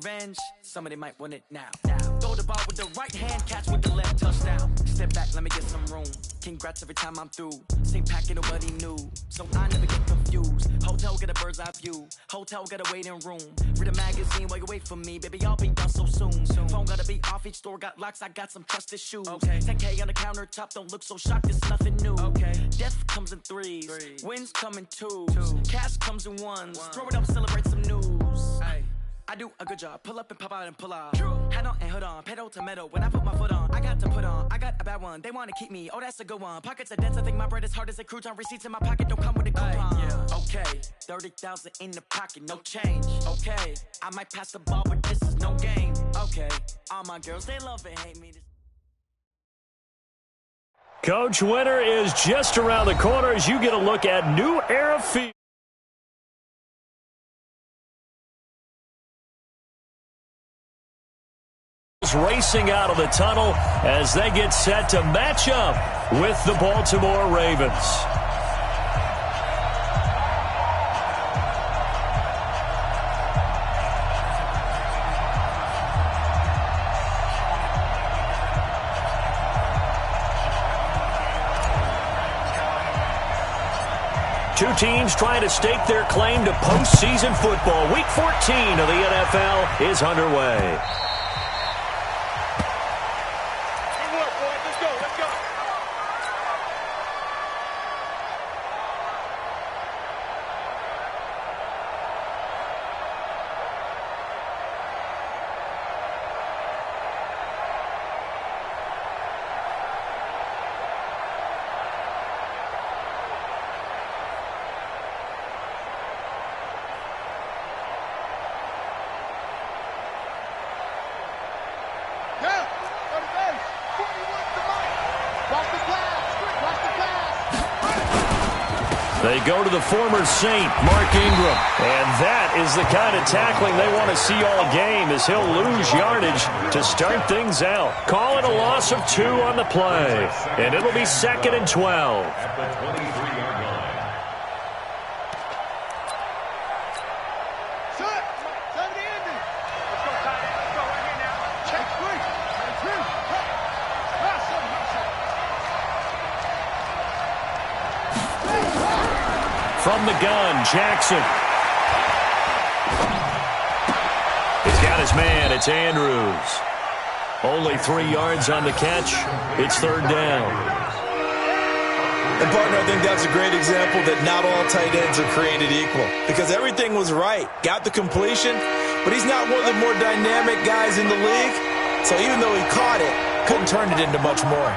revenge, somebody might want it now. Throw the ball with the right hand, catch with the left, touchdown. Step back, let me get some room. Congrats every time I'm through. Same packet, nobody new, so I never get confused. Hotel get a bird's eye view. Hotel get a waiting room. Read a magazine while you wait for me, baby. I'll be done so soon. Phone gotta be off. Each store got locks. I got some trusted shoes. 10K on the countertop. Don't look so shocked. It's nothing new. Death comes in threes. Wins come in twos. Cash comes in ones. Throw it up, celebrate some news. I do a good job. Pull up and pop out and pull out. Hat on and hood on. Pedal to metal. When I put my foot on, I got to put on. I got a bad one. They want to keep me. Oh, that's a good one. Pockets are dense. I think my bread is hard as a crouton. Receipts in my pocket don't come with a coupon. Okay, 30,000 in the pocket, no change. Okay, I might pass the ball, but this is no game. Okay, all my girls, they love and hate me. Coach, winter is just around the corner as you get a look at New Era Field. Racing out of the tunnel as they get set to match up with the Baltimore Ravens. Two teams trying to stake their claim to postseason football. Week 14 of the NFL is underway. They go to the former Saint, Mark Ingram. And that is the kind of tackling they want to see all game as he'll lose yardage to start things out. Call it a loss of 2 on the play. And it'll be 2nd and 12. At the 23-yard line. From the gun, Jackson. He's got his man. It's Andrews. Only 3 yards on the catch. It's 3rd down. And, partner, I think that's a great example that not all tight ends are created equal because everything was right. Got the completion, but he's not one of the more dynamic guys in the league. So even though he caught it, couldn't turn it into much more.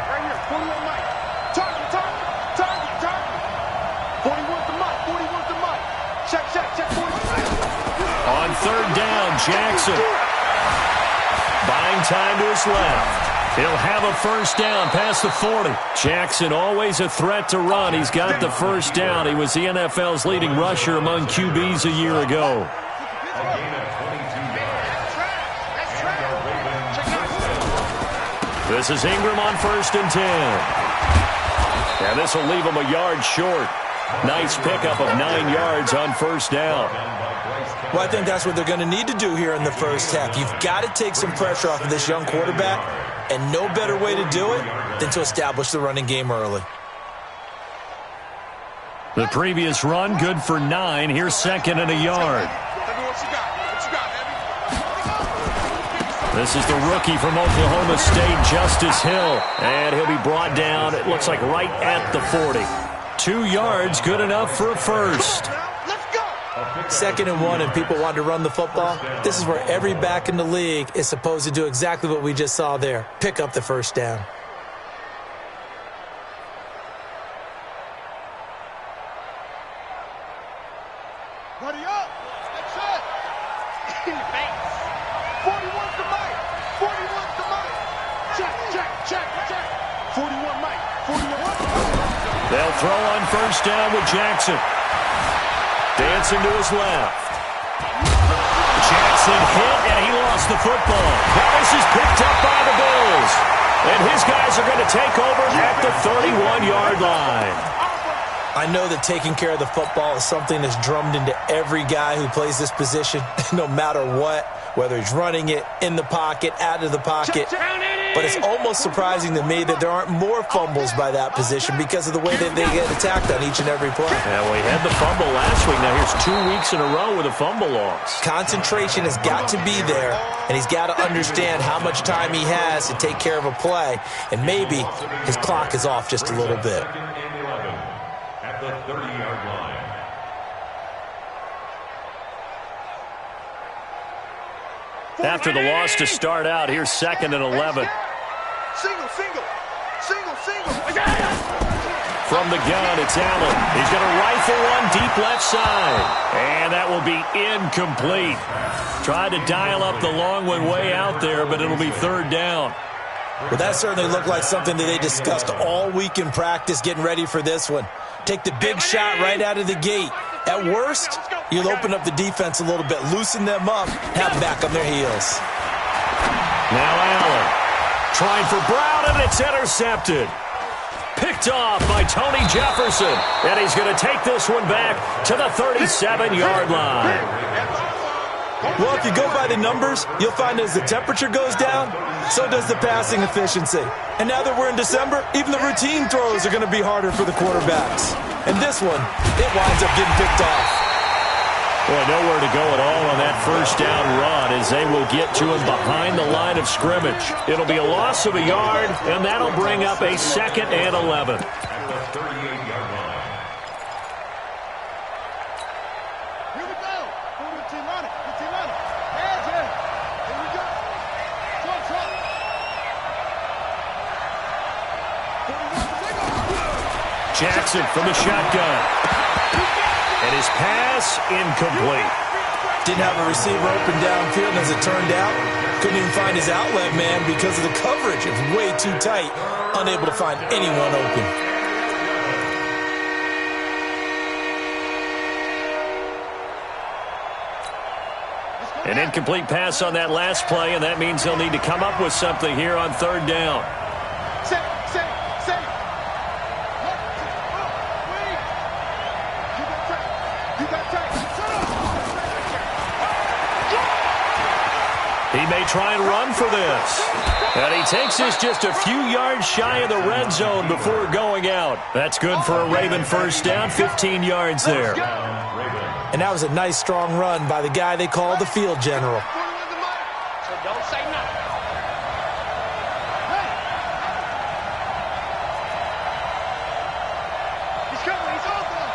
On 3rd down, Jackson. Buying time to his left. He'll have a 1st down past the 40. Jackson always a threat to run. He's got the 1st down. He was the NFL's leading rusher among QBs a year ago. This is Ingram on 1st and 10. And this will leave him a yard short. Nice pickup of 9 yards on 1st down. Well, I think that's what they're going to need to do here in the first half. You've got to take some pressure off of this young quarterback, and no better way to do it than to establish the running game early. The previous run, good for 9. Here's 2nd and a yard. This is the rookie from Oklahoma State, Justice Hill. And he'll be brought down, it looks like right at the 40. 2 yards, good enough for a 1st. 2nd and 1 and people want to run the football. This is where every back in the league is supposed to do exactly what we just saw there. Pick up the 1st down. Buddy up. Get set. 41's the mic. 41's the mic. Check. 41 mic. 41. They'll throw on 1st down with Jackson. Dancing to his left. Jackson hit, and he lost the football. This is picked up by the Bills. And his guys are going to take over at the 31-yard line. I know that taking care of the football is something that's drummed into every guy who plays this position, no matter what, whether he's running it, in the pocket, out of the pocket. But it's almost surprising to me that there aren't more fumbles by that position because of the way that they get attacked on each and every play. Yeah, we had the fumble last week. Now here's 2 weeks in a row with a fumble loss. Concentration has got to be there, and he's got to understand how much time he has to take care of a play, and maybe his clock is off just a little bit. At the 30-yard line. After the loss to start out, here's 2nd and 11. Single. From the gun, it's Allen. He's going to rifle one deep left side. And that will be incomplete. Tried to dial up the long one way out there, but it'll be 3rd down. Well, that certainly looked like something that they discussed all week in practice getting ready for this one. Take the big shot right out of the gate. At worst, you'll open up the defense a little bit, loosen them up, have them back on their heels. Now Allen trying for Brown, and it's intercepted. Picked off by Tony Jefferson, and he's going to take this one back to the 37-yard line. Well, if you go by the numbers, you'll find as the temperature goes down, so does the passing efficiency. And now that we're in December, even the routine throws are going to be harder for the quarterbacks. And this one, it winds up getting picked off. Boy, nowhere to go at all on that first down run as they will get to him behind the line of scrimmage. It'll be a loss of a yard, and that'll bring up a 2nd and 11. At the 38-yard line. Here we go. Put the team on it. Hands in. Here we go. Trump. Jackson from the shotgun. And his pass incomplete. Didn't have a receiver open downfield, and as it turned out, couldn't even find his outlet man because of the coverage. It was way too tight, unable to find anyone open. An incomplete pass on that last play, and that means they'll need to come up with something here on 3rd down. Say. You got track. He may try and run for this. And he takes this just a few yards shy of the red zone before going out. That's good for a Raven first down, 15 yards there. And that was a nice, strong run by the guy they call the field general. So don't say nothing. He's coming. He's open.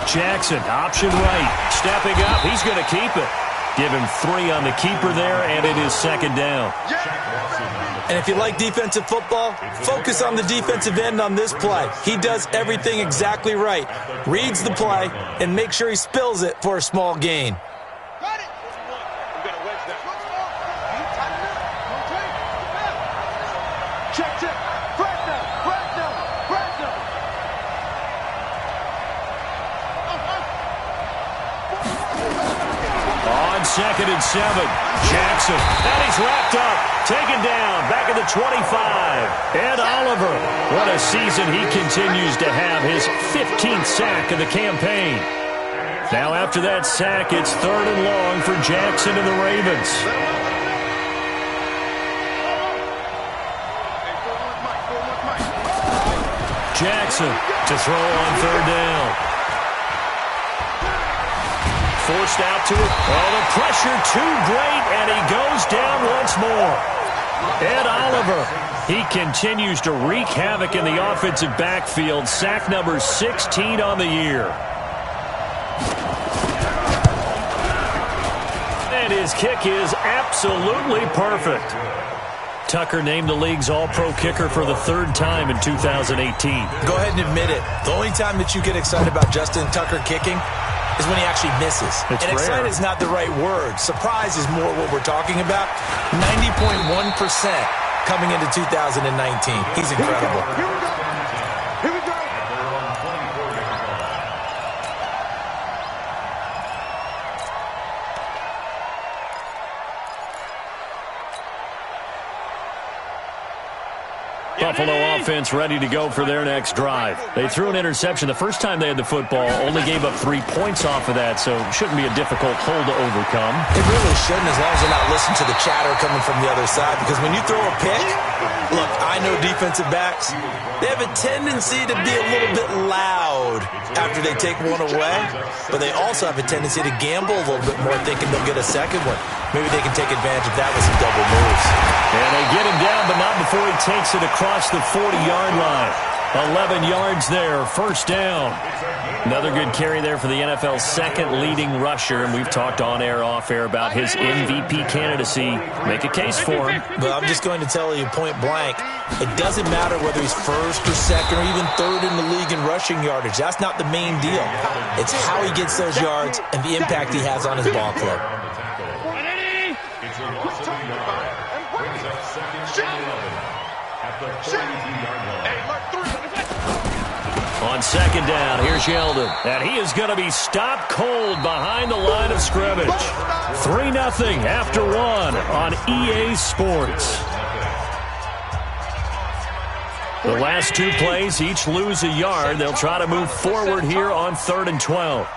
Jackson, option right. Stepping up, he's going to keep it. Give him 3 on the keeper there, and it is 2nd down. And if you like defensive football, focus on the defensive end on this play. He does everything exactly right. Reads the play and makes sure he spills it for a small gain. Got it. We're going to wedge that. Check. Crack down. On 2nd and 7, Jackson, and he's wrapped up, taken down, back at the 25. Ed Oliver, what a season he continues to have, his 15th sack of the campaign. Now after that sack, it's 3rd and long for Jackson and the Ravens. Jackson to throw on 3rd down. Forced out to it. Oh, the pressure too great, and he goes down once more. Ed Oliver, he continues to wreak havoc in the offensive backfield. Sack number 16 on the year. And his kick is absolutely perfect. Tucker named the league's all-pro kicker for the 3rd time in 2018. Go ahead and admit it. The only time that you get excited about Justin Tucker kicking is when he actually misses. It's and rare. excited is not the right word. Surprise is more what we're talking about. 90.1% coming into 2019. He's incredible. Here we go. Buffalo offense ready to go for their next drive. They threw an interception the first time they had the football, only gave up 3 points off of that, so it shouldn't be a difficult hole to overcome. It really shouldn't, as long as they're not listening to the chatter coming from the other side, because when you throw a pick, look, I know defensive backs, they have a tendency to be a little bit loud after they take one away, but they also have a tendency to gamble a little bit more, thinking they'll get a second one. Maybe they can take advantage of that with some double moves. And they get him down, but not before he takes it across the 40-yard line. 11 yards there, first down. Another good carry there for the NFL's second leading rusher, and we've talked on air, off air about his MVP candidacy. Make a case for him. But I'm just going to tell you point blank, it doesn't matter whether he's first or second or even third in the league in rushing yardage. That's not the main deal. It's how he gets those yards and the impact he has on his ball club. On second down, here's Yeldon. And he is going to be stopped cold behind the line of scrimmage. 3-0 after one on EA Sports. The last two plays each lose a yard. They'll try to move forward here on 3rd and 12.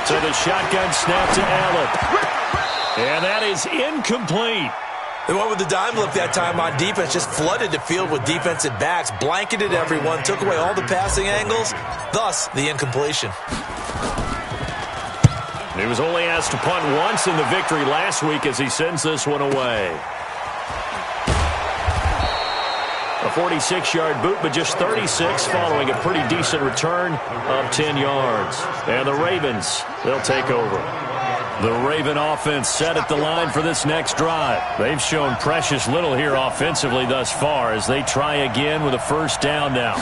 So the shotgun snap to Allen. And that is incomplete. They went with the dime look that time on defense, just flooded the field with defensive backs, blanketed everyone, took away all the passing angles, thus the incompletion. He was only asked to punt once in the victory last week as he sends this one away. A 46-yard boot, but just 36 following a pretty decent return of 10 yards. And the Ravens, they'll take over. The Raven offense set at the line for this next drive. They've shown precious little here offensively thus far as they try again with a first down now.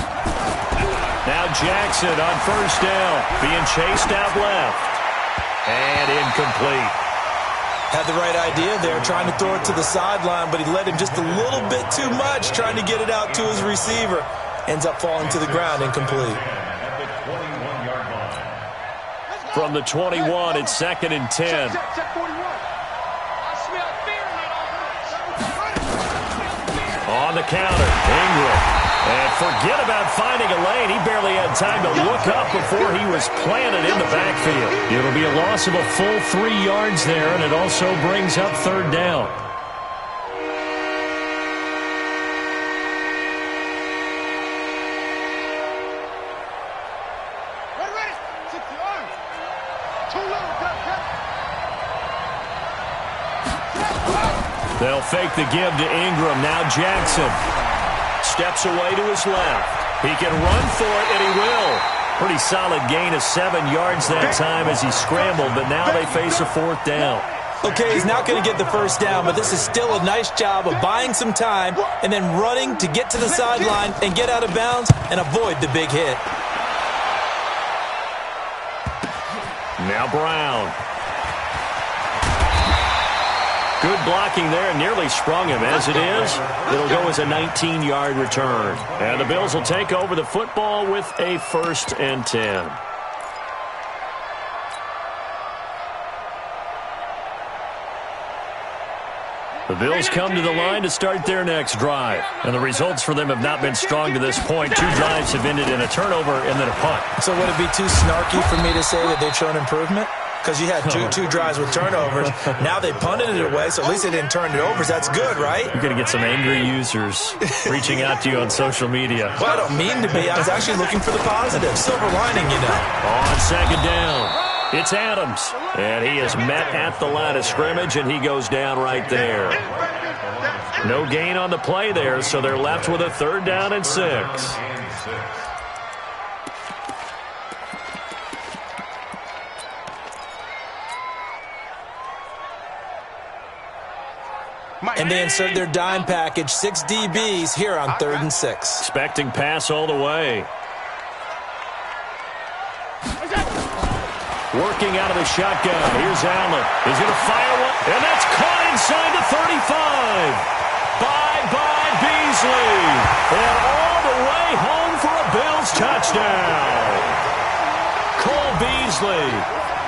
Now Jackson on first down, being chased out left. And incomplete. Had the right idea there, trying to throw it to the sideline, but he led him just a little bit too much, trying to get it out to his receiver. Ends up falling to the ground, incomplete. From the 21, it's 2nd and 10. On the counter, Ingram. And forget about finding a lane. He barely had time to look up before he was planted in the backfield. It'll be a loss of a full 3 yards there, and it also brings up 3rd down. They'll fake the give to Ingram. Now Jackson steps away to his left. He can run for it, and he will. Pretty solid gain of 7 yards that time as he scrambled, but now they face a 4th down. Okay, he's not going to get the first down, but this is still a nice job of buying some time and then running to get to the sideline and get out of bounds and avoid the big hit. Now Brown. Good blocking there, nearly sprung him. As it is, it'll go as a 19-yard return. And the Bills will take over the football with a 1st and 10. The Bills come to the line to start their next drive. And the results for them have not been strong to this point. 2 drives have ended in a turnover and then a punt. So would it be too snarky for me to say that they've shown improvement? Because you had two drives with turnovers. Now they punted it away, so at least they didn't turn it over. So that's good, right? You're going to get some angry users reaching out to you on social media. Well, I don't mean to be. I was actually looking for the positive. Silver lining, you know. On second down, it's Adams. And he is met at the line of scrimmage, and he goes down right there. No gain on the play there, so they're left with a 3rd down and 6. And they insert their dime package, 6 DBs here on 3rd and 6. Expecting pass all the way. Working out of the shotgun. Here's Allen. He's going to fire one, and that's caught inside the 35. Bye-bye, Beasley. And all the way home for a Bills touchdown. Cole Beasley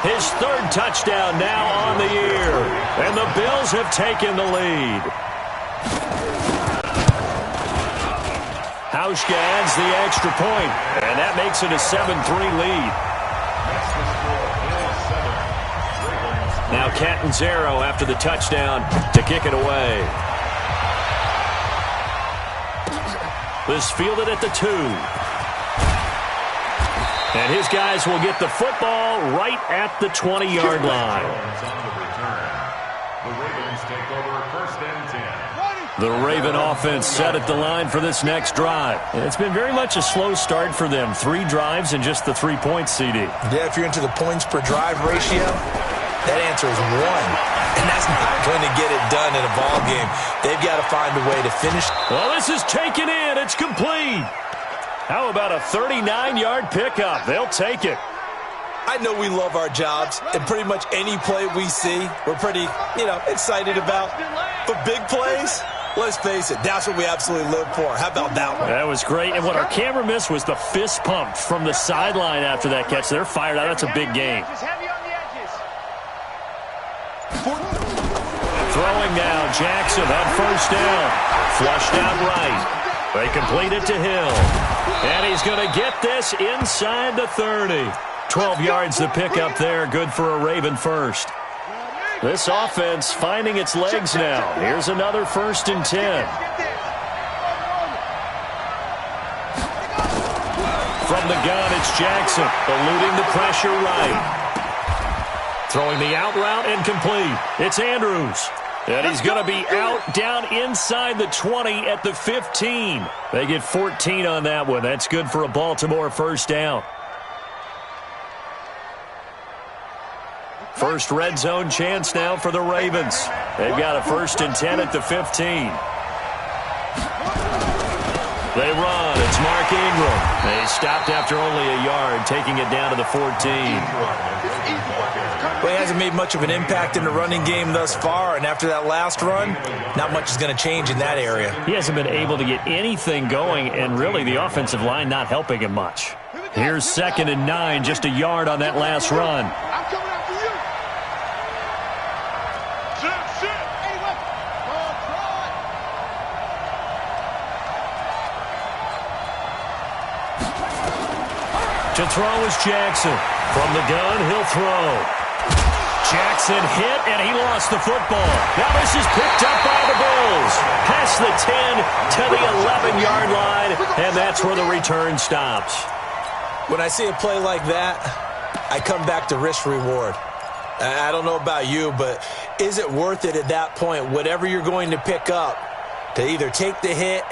His third touchdown now on the year. And the Bills have taken the lead. Hauschka adds the extra point, and that makes it a 7-3 lead. Now Catanzaro after the touchdown to kick it away. This fielded at the 2. And his guys will get the football right at the 20-yard line. The Ravens take over first and 10. The Raven offense set at the line for this next drive. It's been very much a slow start for them. 3 drives and just the 3 points, CD. Yeah, if you're into the points per drive ratio, that answer is 1. And that's not going to get it done in a ball game. They've got to find a way to finish. Well, this is taken in. It's complete. How about a 39-yard pickup? They'll take it. I know we love our jobs, and pretty much any play we see, we're pretty, excited about. But big plays, let's face it, that's what we absolutely live for. How about that one? That was great. And what our camera missed was the fist pump from the sideline after that catch. They're fired out. That's a big game. Throwing now, Jackson on first down. Flushed out right. They complete it to Hill. And he's going to get this inside the 30. 12 yards to pick up there. Good for a Raven first. This offense finding its legs now. Here's another 1st and 10. From the gun, it's Jackson. Eluding the pressure right. Throwing the out route and complete. It's Andrews. And he's going to be out down inside the 20 at the 15. They get 14 on that one. That's good for a Baltimore first down. First red zone chance now for the Ravens. They've got a 1st and 10 at the 15. They run. It's Mark Ingram. They stopped after only a yard, taking it down to the 14. Well, he hasn't made much of an impact in the running game thus far, and after that last run, not much is going to change in that area. He hasn't been able to get anything going, and really the offensive line not helping him much. Here's 2nd and 9, just a yard on that last run. To throw is Jackson. From the gun, he'll throw. Jackson hit, and he lost the football. Now this is picked up by the Bills. Past the 10 to the 11-yard line, and that's where the return stops. When I see a play like that, I come back to risk-reward. I don't know about you, but is it worth it at that point, whatever you're going to pick up, to either take the hit,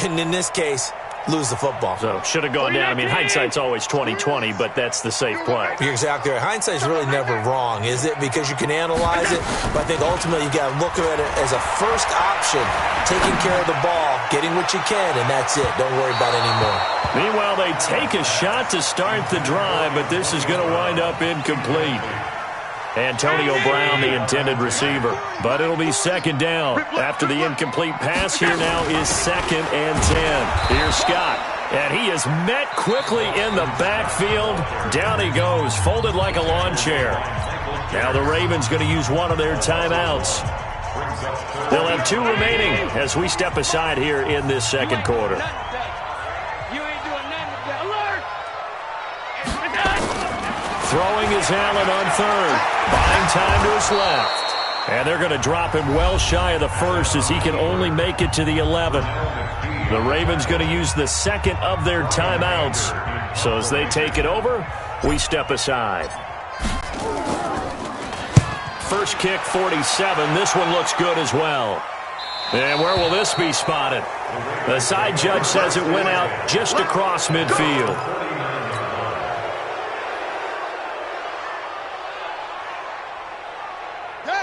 and in this case, lose the football? So, should have gone down. I mean, hindsight's always 20/20, but that's the safe play. You're exactly right. Hindsight's really never wrong, is it? Because you can analyze it, but I think ultimately you got to look at it as a first option, taking care of the ball, getting what you can, and that's it. Don't worry about it anymore. Meanwhile, they take a shot to start the drive, but this is going to wind up incomplete. Antonio Brown, the intended receiver. But it'll be 2nd down. After the incomplete pass, here now is 2nd and 10. Here's Scott. And he is met quickly in the backfield. Down he goes, folded like a lawn chair. Now the Ravens going to use one of their timeouts. They'll have 2 remaining as we step aside here in this 2nd quarter. Throwing is Allen on 3rd. Buying time to his left. And they're going to drop him well shy of the 1st as he can only make it to the 11. The Ravens going to use the 2nd of their timeouts. So as they take it over, we step aside. First kick, 47. This one looks good as well. And where will this be spotted? The side judge says it went out just across midfield.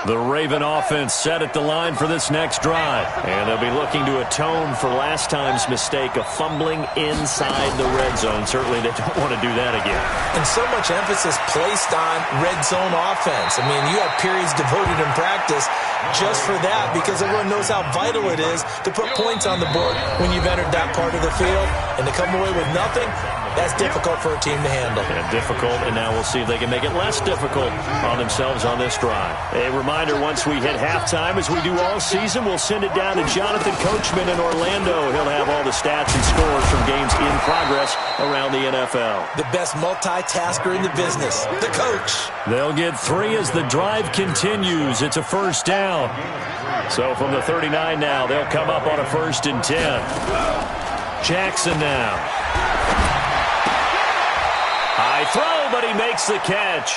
The Raven offense set at the line for this next drive. And they'll be looking to atone for last time's mistake of fumbling inside the red zone. Certainly they don't want to do that again. And so much emphasis placed on red zone offense. I mean, you have periods devoted in practice just for that because everyone knows how vital it is to put points on the board when you've entered that part of the field. And to come away with nothing, that's difficult for a team to handle. And difficult, and now we'll see if they can make it less difficult on themselves on this drive. A reminder, once we hit halftime, as we do all season, we'll send it down to Jonathan Coachman in Orlando. He'll have all the stats and scores from games in progress around the NFL. The best multitasker in the business, the coach. They'll get 3 as the drive continues. It's a first down. So from the 39 now, they'll come up on a 1st and 10. Jackson now. High throw, but he makes the catch.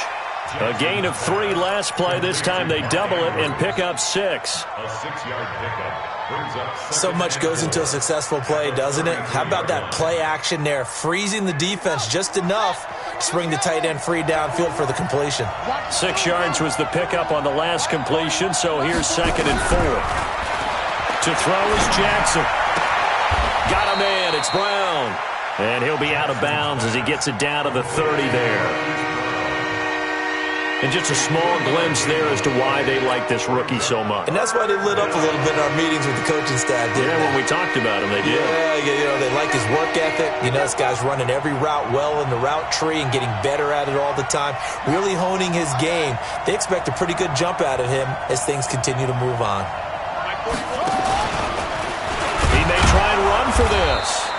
A gain of 3 last play. This time they double it and pick up 6. A 6-yard pickup brings up 7. So much goes into a successful play, doesn't it? How about that play action there, freezing the defense just enough to bring the tight end free downfield for the completion. 6 yards was the pickup on the last completion, so here's 2nd and 4. To throw is Jackson. Got a man, it's Brown. And he'll be out of bounds as he gets it down to the 30 there. And just a small glimpse there as to why they like this rookie so much. And that's why they lit up a little bit in our meetings with the coaching staff, didn't they? When we talked about him, they did. Yeah, they like his work ethic. You know, this guy's running every route well in the route tree and getting better at it all the time, really honing his game. They expect a pretty good jump out of him as things continue to move on. He may try and run for this.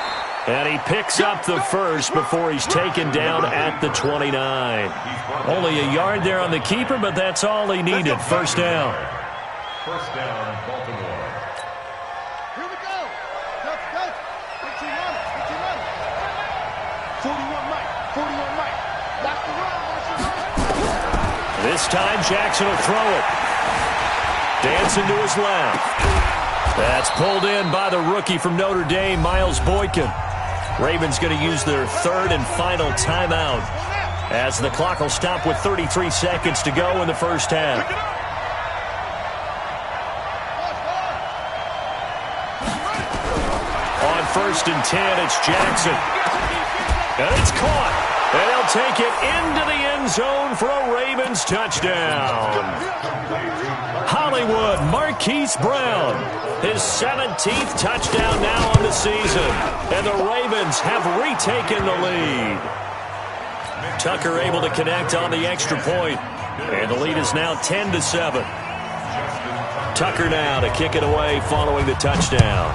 And he picks up the first before he's taken down at the 29. Only a yard there on the keeper, but that's all he needed. First down. First down, Baltimore. Here we go. Go. 41 Mike. 41 Mike. Watch the run. This time Jackson will throw it. Dancing to his left. That's pulled in by the rookie from Notre Dame, Miles Boykin. Ravens going to use their 3rd and final timeout as the clock will stop with 33 seconds to go in the first half. On 1st and 10, it's Jackson. And it's caught. And they'll take it into the end zone for a Ravens touchdown. Hollywood Marquise Brown, his 17th touchdown now on the season. And the Ravens have retaken the lead. Tucker able to connect on the extra point. And the lead is now 10-7. Tucker now to kick it away following the touchdown.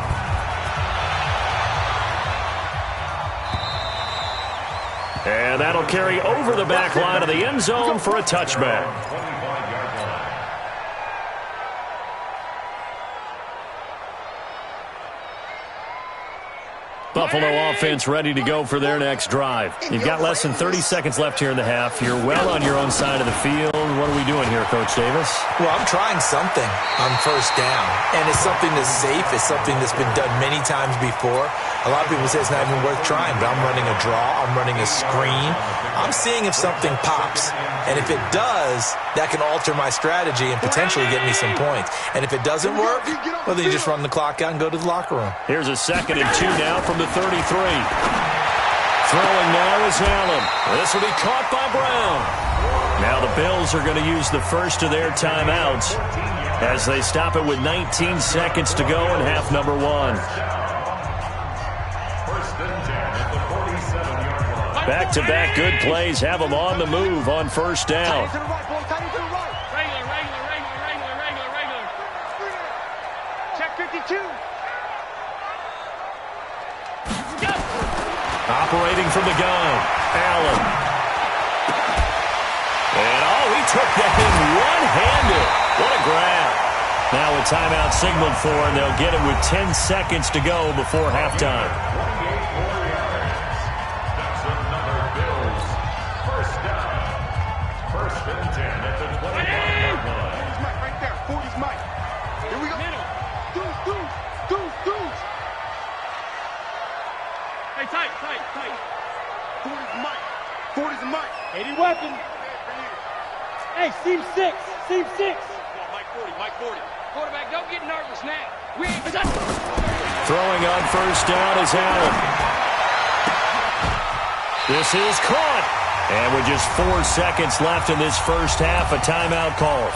And that'll carry over the back line of the end zone for a touchback. Buffalo offense ready to go for their next drive. You've got less than 30 seconds left here in the half. You're well on your own side of the field. What are we doing here, Coach Davis? Well, I'm trying something on first down, and it's something that's safe. It's something that's been done many times before. A lot of people say it's not even worth trying, but I'm running a draw. I'm running a screen. I'm seeing if something pops, and if it does, that can alter my strategy and potentially get me some points. And if it doesn't work, well, then you just run the clock out and go to the locker room. Here's a 2nd and 2 now from the 33. Throwing now is Allen. This will be caught by Brown. Now the Bills are going to use the first of their timeouts as they stop it with 19 seconds to go in half number 1. Back-to-back good plays have them on the move on first down. Check 52. Operating from the gun, Allen. And he took that in one-handed. What a grab. Now a timeout signaled for, and they'll get it with 10 seconds to go before halftime. Tight. 40's Mike. 40's Mike. 80 weapon. Hey, seam 6. Mike 40. Quarterback, don't get nervous now. We ain't... Throwing on first down is Allen. This is caught. And with just 4 seconds left in this first half, a timeout called.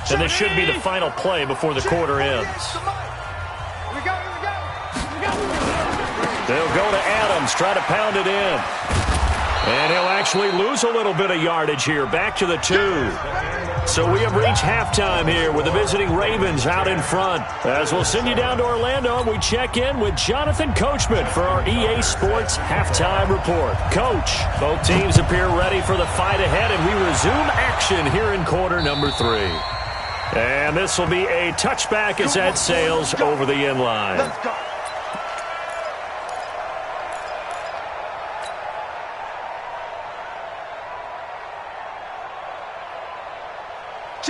And this should be the final play before the quarter ends. They'll go to Adams, try to pound it in. And he'll actually lose a little bit of yardage here, back to the 2. So we have reached halftime here with the visiting Ravens out in front. As we'll send you down to Orlando, and we check in with Jonathan Coachman for our EA Sports Halftime Report. Coach, both teams appear ready for the fight ahead, and we resume action here in quarter number 3. And this will be a touchback as that sails over the end line. Let's go.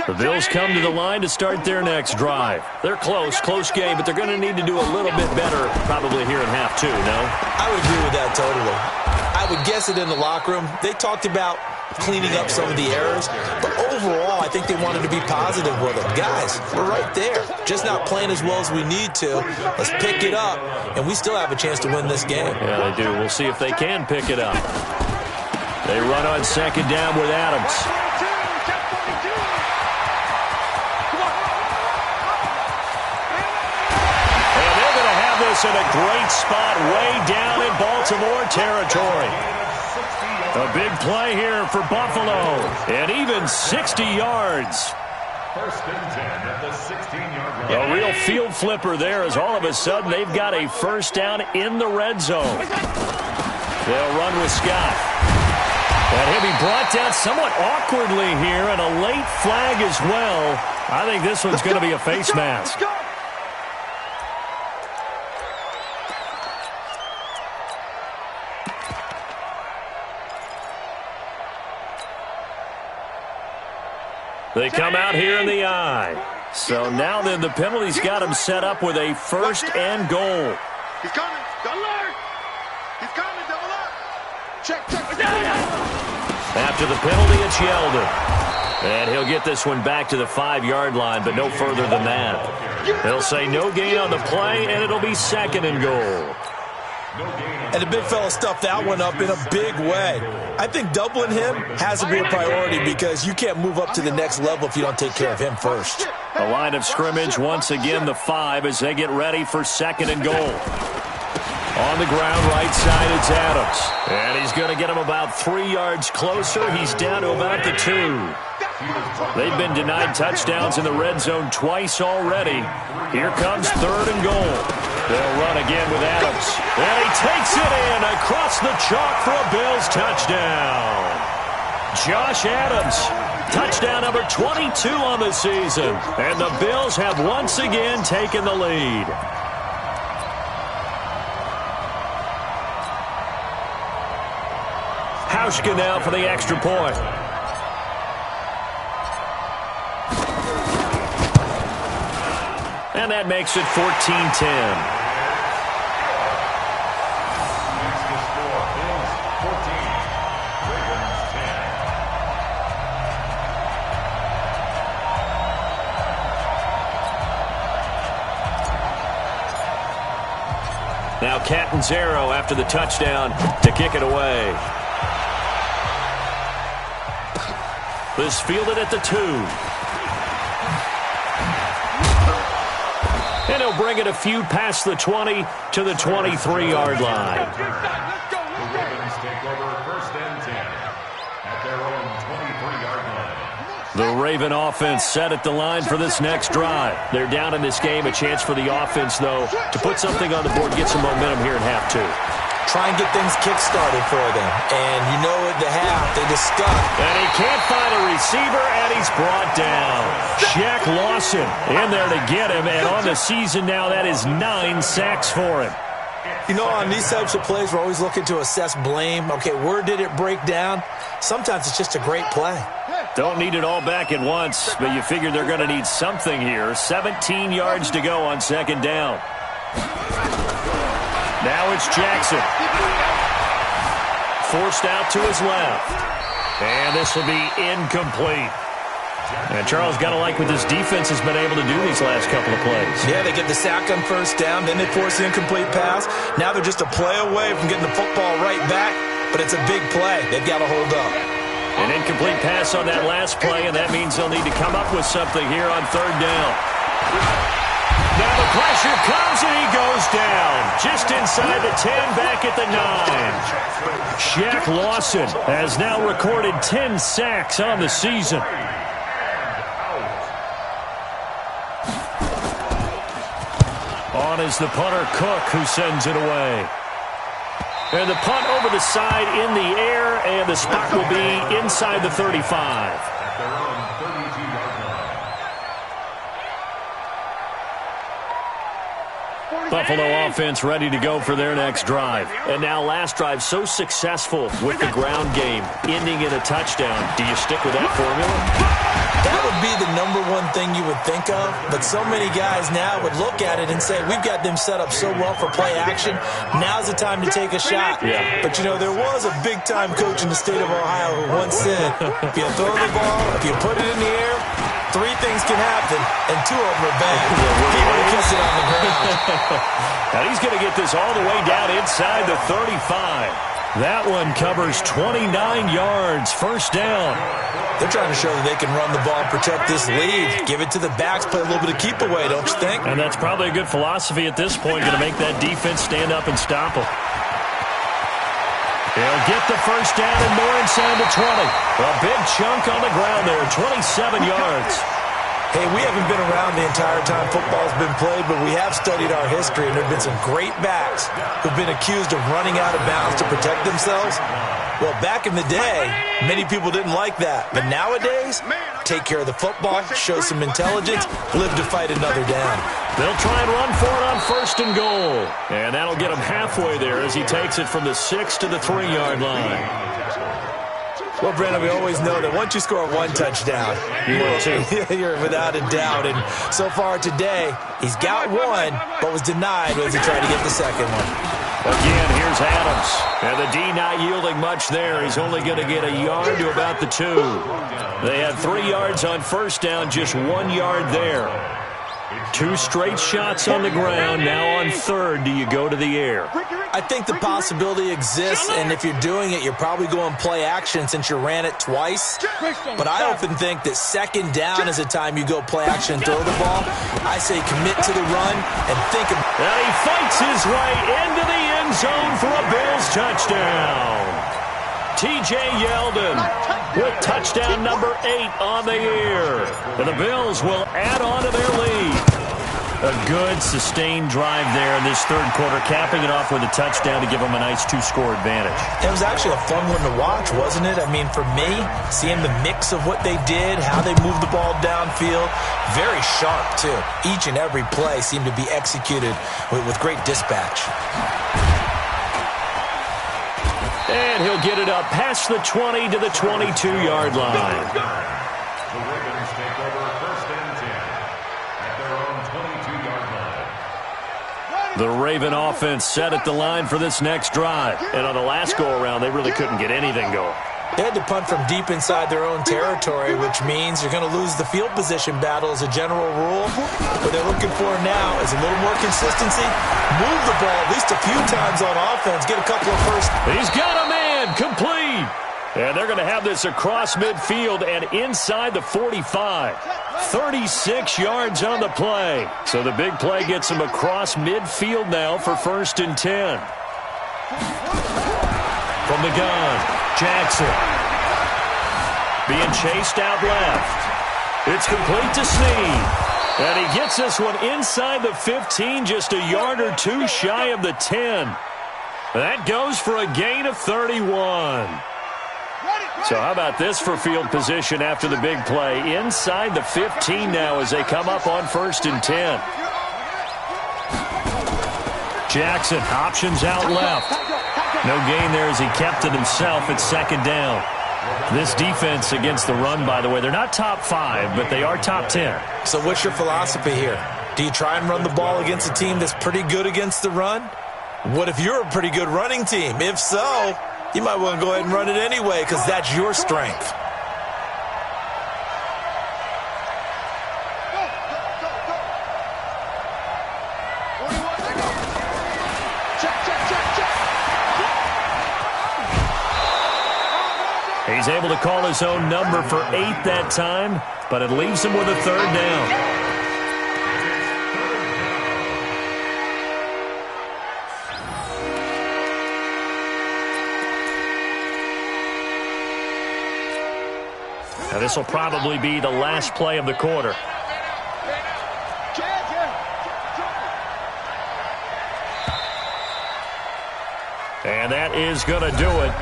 The Bills come to the line to start their next drive. They're close game, but they're going to need to do a little bit better probably here in half 2, no? I would agree with that totally. I would guess it in the locker room. They talked about cleaning up some of the errors, but overall, I think they wanted to be positive with them. Guys, we're right there. Just not playing as well as we need to. Let's pick it up, and we still have a chance to win this game. Yeah, they do. We'll see if they can pick it up. They run on second down with Adams. In a great spot way down in Baltimore territory. A big play here for Buffalo, and even 60 yards. First and 10 at the 16-yard line. A real field flipper there, as all of a sudden they've got a first down in the red zone. They'll run with Scott. And he'll be brought down somewhat awkwardly here, and a late flag as well. I think this one's going to be a face mask. They come out here in the eye. So now then the penalty's got him set up with a first and goal. He's coming. Alert. He's coming. Double up. Check. After the penalty, it's Yeldon. And he'll get this one back to the 5-yard line, but no further than that. They'll say no gain on the play, and it'll be second and goal. And the big fella stuffed that one up in a big way. I think doubling him has to be a priority because you can't move up to the next level if you don't take care of him first. The line of scrimmage, once again, the 5 as they get ready for second and goal. On the ground, right side, it's Adams. And he's going to get him about 3 yards closer. He's down to about the 2. They've been denied touchdowns in the red zone twice already. Here comes third and goal. They'll run again with Adams. And he takes it in across the chalk for a Bills touchdown. Josh Adams, touchdown number 22 on the season. And the Bills have once again taken the lead. Hauschka now for the extra point. And that makes it 14-10. Now Catanzaro after the touchdown to kick it away. This fielded at the 2. And he'll bring it a few past the 20 to the 23-yard line. The Ravens take over first and 10 at their own 23-yard line. The Raven offense set at the line for this next drive. They're down in this game. A chance for the offense, though, to put something on the board, get some momentum here in half 2. Try and get things kick-started for them. And you know at the half, they just stuck. And he can't find a receiver, and he's brought down. Shaq Lawson in there to get him, and on the season now, that is 9 sacks for him. You know, on these types of plays, we're always looking to assess blame. Okay, where did it break down? Sometimes it's just a great play. Don't need it all back at once, but you figure they're going to need something here. 17 yards to go on second down. Now it's Jackson. Forced out to his left. And this will be incomplete. And Charles, got to like what this defense has been able to do these last couple of plays. Yeah, they get the sack on first down, then they force the incomplete pass. Now they're just a play away from getting the football right back, but it's a big play. They've got to hold up. An incomplete pass on that last play, and that means they'll need to come up with something here on third down. Now the pressure comes, and he goes down. Just inside the 10, back at the 9. Shaq Lawson has now recorded 10 sacks on the season. On is the punter, Cook, who sends it away. And the punt over the side in the air, and the spot will be inside the 35. Buffalo offense ready to go for their next drive. And now last drive so successful with the ground game, ending in a touchdown. Do you stick with that formula? That would be the number one thing you would think of, but so many guys now would look at it and say, we've got them set up so well for play action, now's the time to take a shot. Yeah. But, you know, there was a big-time coach in the state of Ohio who once said, if you throw the ball, if you put it in the air, 3 things can happen, and 2 of them are bad. He would have kissed it on the ground. Now he's going to get this all the way down inside the 35. That one covers 29 yards, first down. They're trying to show that they can run the ball, protect this lead, give it to the backs, play a little bit of keep away, don't you think? And that's probably a good philosophy at this point, going to make that defense stand up and stop them. They'll get the first down and more inside the 20. A big chunk on the ground there, 27 yards. Hey, we haven't been around the entire time football's been played, but we have studied our history, and there have been some great backs who've been accused of running out of bounds to protect themselves. Well, back in the day, many people didn't like that. But nowadays, take care of the football, show some intelligence, live to fight another down. They'll try and run for it on first and goal. And that'll get him halfway there as he takes it from the 6 to the 3-yard line. Well, Brandon, we always know that once you score 1 touchdown, you're without a doubt. And so far today, he's got 1, but was denied as he tried to get the second one. Again, here's Adams. And the D not yielding much there. He's only going to get a yard to about the 2. They had 3 yards on first down, just 1 yard there. 2 straight shots on the ground. Now on third, do you go to the air? I think the possibility exists, and if you're doing it, you're probably going play action since you ran it twice. But I often think that second down is a time you go play action and throw the ball. I say commit to the run and think of... And he fights his way into the end zone for a Bills touchdown. T.J. Yeldon with touchdown number 8 on the year. And the Bills will add on to their lead. A good, sustained drive there in this third quarter, capping it off with a touchdown to give them a nice 2-score advantage. It was actually a fun one to watch, wasn't it? I mean, for me, seeing the mix of what they did, how they moved the ball downfield, very sharp, too. Each and every play seemed to be executed with great dispatch. And he'll get it up past the 20 to the 22-yard line. The Ravens take over first and 10 at their own 22-yard line. The Raven offense set at the line for this next drive. And on the last go-around, they really couldn't get anything going. They had to punt from deep inside their own territory, which means you're going to lose the field position battle as a general rule. What they're looking for now is a little more consistency. Move the ball at least a few times on offense. Get a couple of first. He's got a man complete. And they're going to have this across midfield and inside the 45. 36 yards on the play. So the big play gets them across midfield now for first and 10. From the gun, Jackson. Being chased out left. It's complete to Snead. And he gets this one inside the 15, just a yard or 2 shy of the 10. That goes for a gain of 31. So how about this for field position after the big play? Inside the 15 now as they come up on first and 10. Jackson options out left. No gain there as he kept it himself at second down. This defense against the run, by the way, they're not top 5, but they are top 10. So what's your philosophy here? Do you try and run the ball against a team that's pretty good against the run? What if you're a pretty good running team? If so, you might want to go ahead and run it anyway because that's your strength. He's able to call his own number for 8 that time, but it leaves him with a 3rd down. Now this will probably be the last play of the quarter. And that is going to do it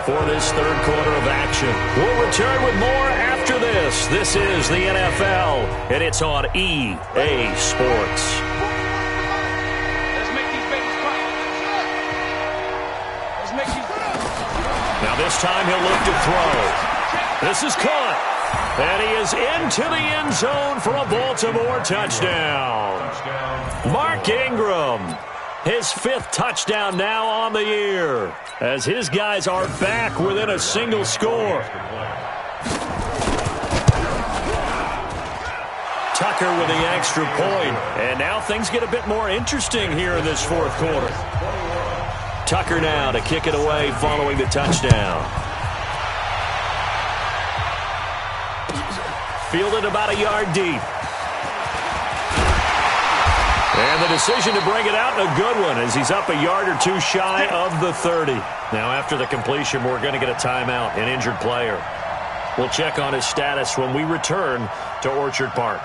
for this 3rd quarter of action. We'll return with more after this. This is the NFL, and it's on EA Sports. Let's make these babies cry. Let's make these... Now this time he'll look to throw. This is caught. And he is into the end zone for a Baltimore touchdown. Mark Ingram, his 5th touchdown now on the year, as his guys are back within a single score. Tucker with the extra point, and now things get a bit more interesting here in this 4th quarter. Tucker now to kick it away following the touchdown. Fielded about a yard deep. And the decision to bring it out, and a good one, as he's up a yard or 2 shy of the 30. Now, after the completion, we're going to get a timeout, an injured player. We'll check on his status when we return to Orchard Park.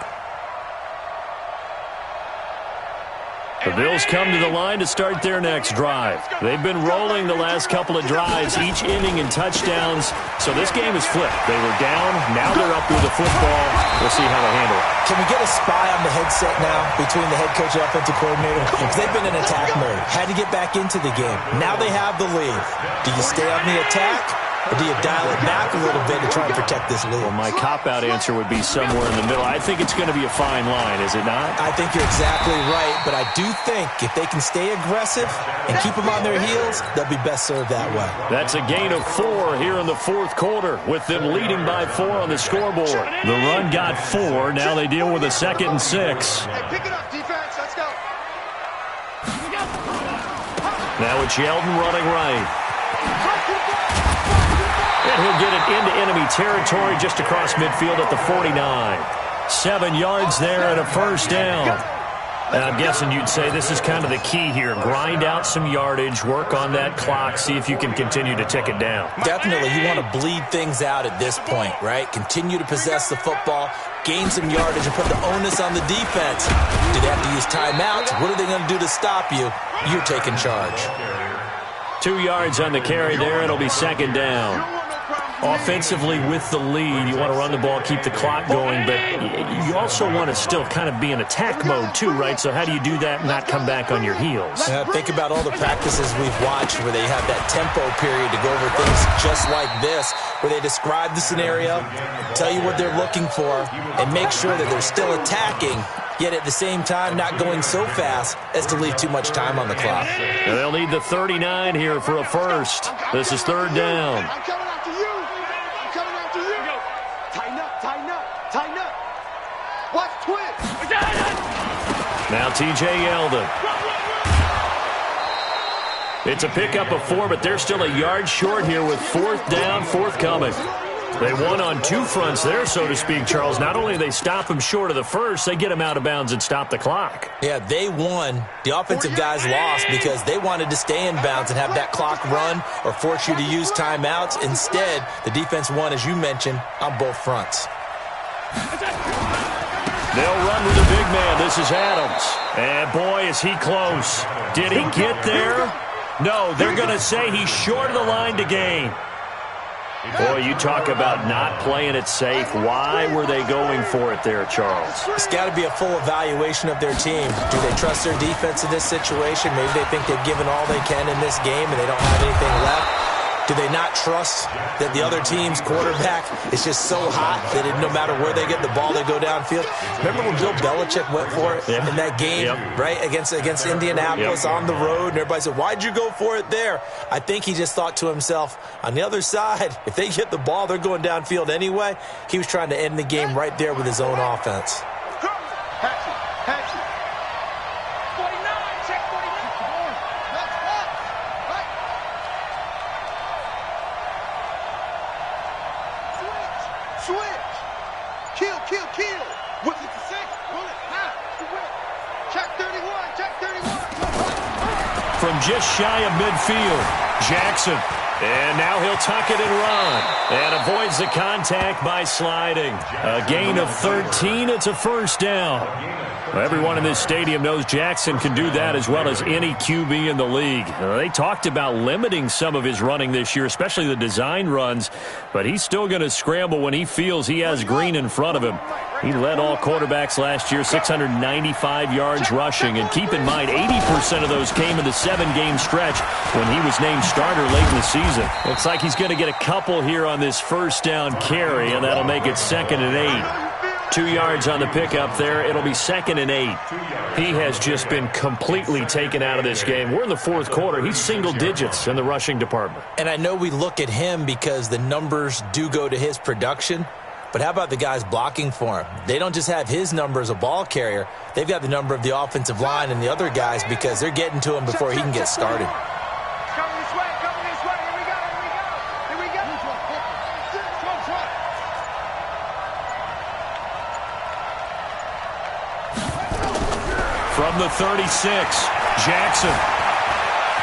The Bills come to the line to start their next drive. They've been rolling the last couple of drives, each inning in touchdowns, so this game is flipped. They were down, now they're up with the football. We'll see how they handle it. Can we get a spy on the headset now between the head coach and offensive coordinator? Because they've been in attack mode. Had to get back into the game. Now they have the lead. Do you stay on the attack, or do you dial it back a little bit to try and protect this lead? Well, my cop-out answer would be somewhere in the middle. I think it's going to be a fine line, is it not? I think you're exactly right, but I do think if they can stay aggressive and keep them on their heels, they'll be best served that way. That's a gain of 4 here in the 4th quarter, with them leading by 4 on the scoreboard. The run got 4. Now they deal with a 2nd and 6. Hey, pick it up, defense. Let's go. Now it's Yeldon running right. And he'll get it into enemy territory just across midfield at the 49. 7 yards there and a 1st down. And I'm guessing you'd say this is kind of the key here. Grind out some yardage, work on that clock, see if you can continue to tick it down. Definitely, you want to bleed things out at this point, right? Continue to possess the football, gain some yardage, and put the onus on the defense. Do they have to use timeouts? What are they going to do to stop you? You're taking charge. 2 yards on the carry there. It'll be 2nd down. Offensively with the lead, you want to run the ball, keep the clock going, but you also want to still kind of be in attack mode too, right? So how do you do that and not come back on your heels? Think about all the practices we've watched where they have that tempo period to go over things just like this, where they describe the scenario, tell you what they're looking for, and make sure that they're still attacking, yet at the same time not going so fast as to leave too much time on the clock. Now they'll need the 39 here for a 1st. This is 3rd down. I'm coming after you. I'm coming after you. Tighten up, tighten up, tighten up. Watch twist. Now T.J. Yeldon. It's a pickup of 4, but they're still a yard short here with 4th down, forthcoming. They won on 2 fronts there, so to speak, Charles. Not only do they stop him short of the 1st, they get him out of bounds and stop the clock. Yeah, they won. The offensive guys lost because they wanted to stay in bounds and have that clock run or force you to use timeouts. Instead, the defense won, as you mentioned, on both fronts. They'll run with the big man. This is Adams. And boy, is he close. Did he get there? No, they're going to say he's short of the line to gain. Boy, you talk about not playing it safe. Why were they going for it there, Charles? It's got to be a full evaluation of their team. Do they trust their defense in this situation? Maybe they think they've given all they can in this game and they don't have anything left. Do they not trust that the other team's quarterback is just so hot that no matter where they get the ball, they go downfield? Remember when Bill Belichick went for it in that game, right, against Indianapolis on the road, and everybody said, why'd you go for it there? I think he just thought to himself, on the other side, if they get the ball, they're going downfield anyway. He was trying to end the game right there with his own offense. From just shy of midfield, Jackson. And now he'll tuck it and run. And avoids the contact by sliding. A gain of 13. It's a first down. Everyone in this stadium knows Jackson can do that as well as any QB in the league. They talked about limiting some of his running this year, especially the design runs, but he's still going to scramble when he feels he has green in front of him. He led all quarterbacks last year, 695 yards rushing, and keep in mind 80% of those came in the 7-game stretch when he was named starter late in the season. Looks like he's going to get a couple here on this first down carry, and that'll make it 2nd and 8. 2 yards on the pickup there. It'll be 2nd and 8. He has just been completely taken out of this game. We're in the fourth quarter. He's single digits in the rushing department. And I know we look at him because the numbers do go to his production, but how about the guys blocking for him? They don't just have his number as a ball carrier. They've got the number of the offensive line and the other guys because they're getting to him before he can get started. From the 36, Jackson.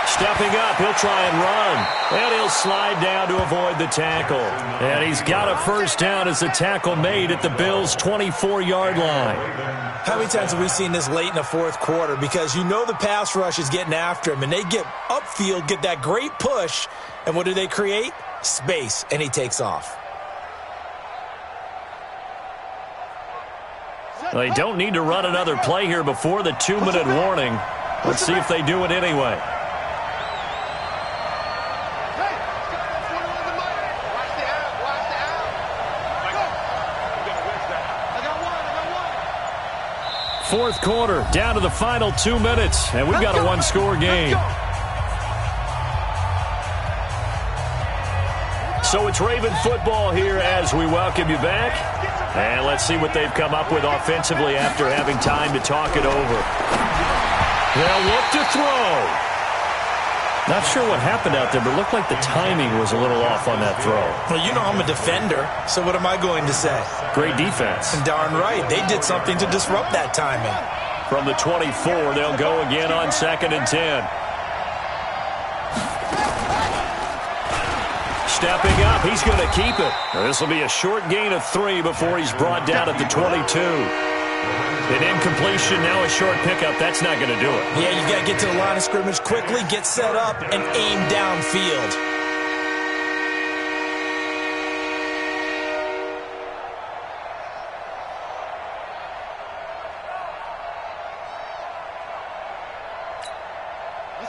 Stepping up, he'll try and run. And he'll slide down to avoid the tackle. And he's got a first down as the tackle made at the Bills' 24-yard line. How many times have we seen this late in the fourth quarter? Because you know the pass rush is getting after him, and they get upfield, get that great push, and what do they create? Space, and he takes off. They don't need to run another play here before the 2-minute warning. Let's see if they do it anyway. Fourth quarter, down to the final 2 minutes, and we've got a one-score game. So it's Raven football here as we welcome you back. And let's see what they've come up with offensively after having time to talk it over. They'll look to throw. Not sure what happened out there, but it looked like the timing was a little off on that throw. Well, you know I'm a defender, so what am I going to say? Great defense. And darn right, they did something to disrupt that timing. From the 24, they'll go again on 2nd and 10. Stepping up, he's going to keep it. This will be a short gain of 3 before he's brought down at the 22. An incompletion, now a short pickup. That's not going to do it. Yeah, you got to get to the line of scrimmage quickly, get set up, and aim downfield.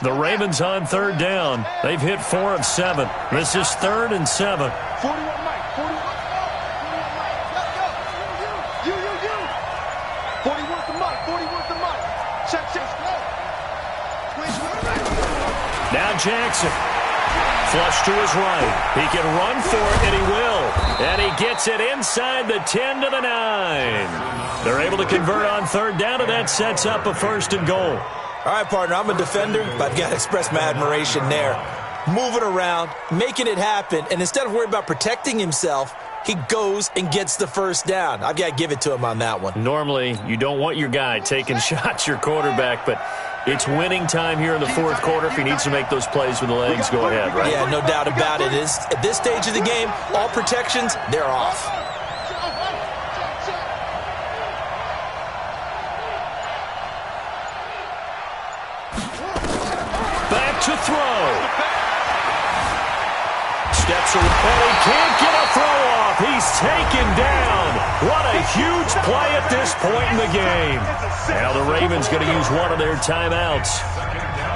The Ravens on 3rd down. They've hit 4 of 7. This is 3rd and 7. 41 Mike. 41 Mike. Let's go. You. 41 to Mike. 41 to Mike. Check. Go. Now Jackson. Flush to his right. He can run for it, and he will. And he gets it inside the 10 to the 9. They're able to convert on 3rd down, and that sets up a 1st and goal. All right, partner, I'm a defender, but I've got to express my admiration there. Moving around, making it happen, and instead of worrying about protecting himself, he goes and gets the first down. I've got to give it to him on that one. Normally, you don't want your guy taking shots, your quarterback, but it's winning time here in the fourth quarter. If he needs to make those plays with the legs, go ahead, right? Yeah, no doubt about it. At this stage of the game, all protections, they're off. To throw. Steps away. He can't get a throw off. off. He's taken down. What a huge play at this point in the game. Now the Ravens going to use one of their timeouts,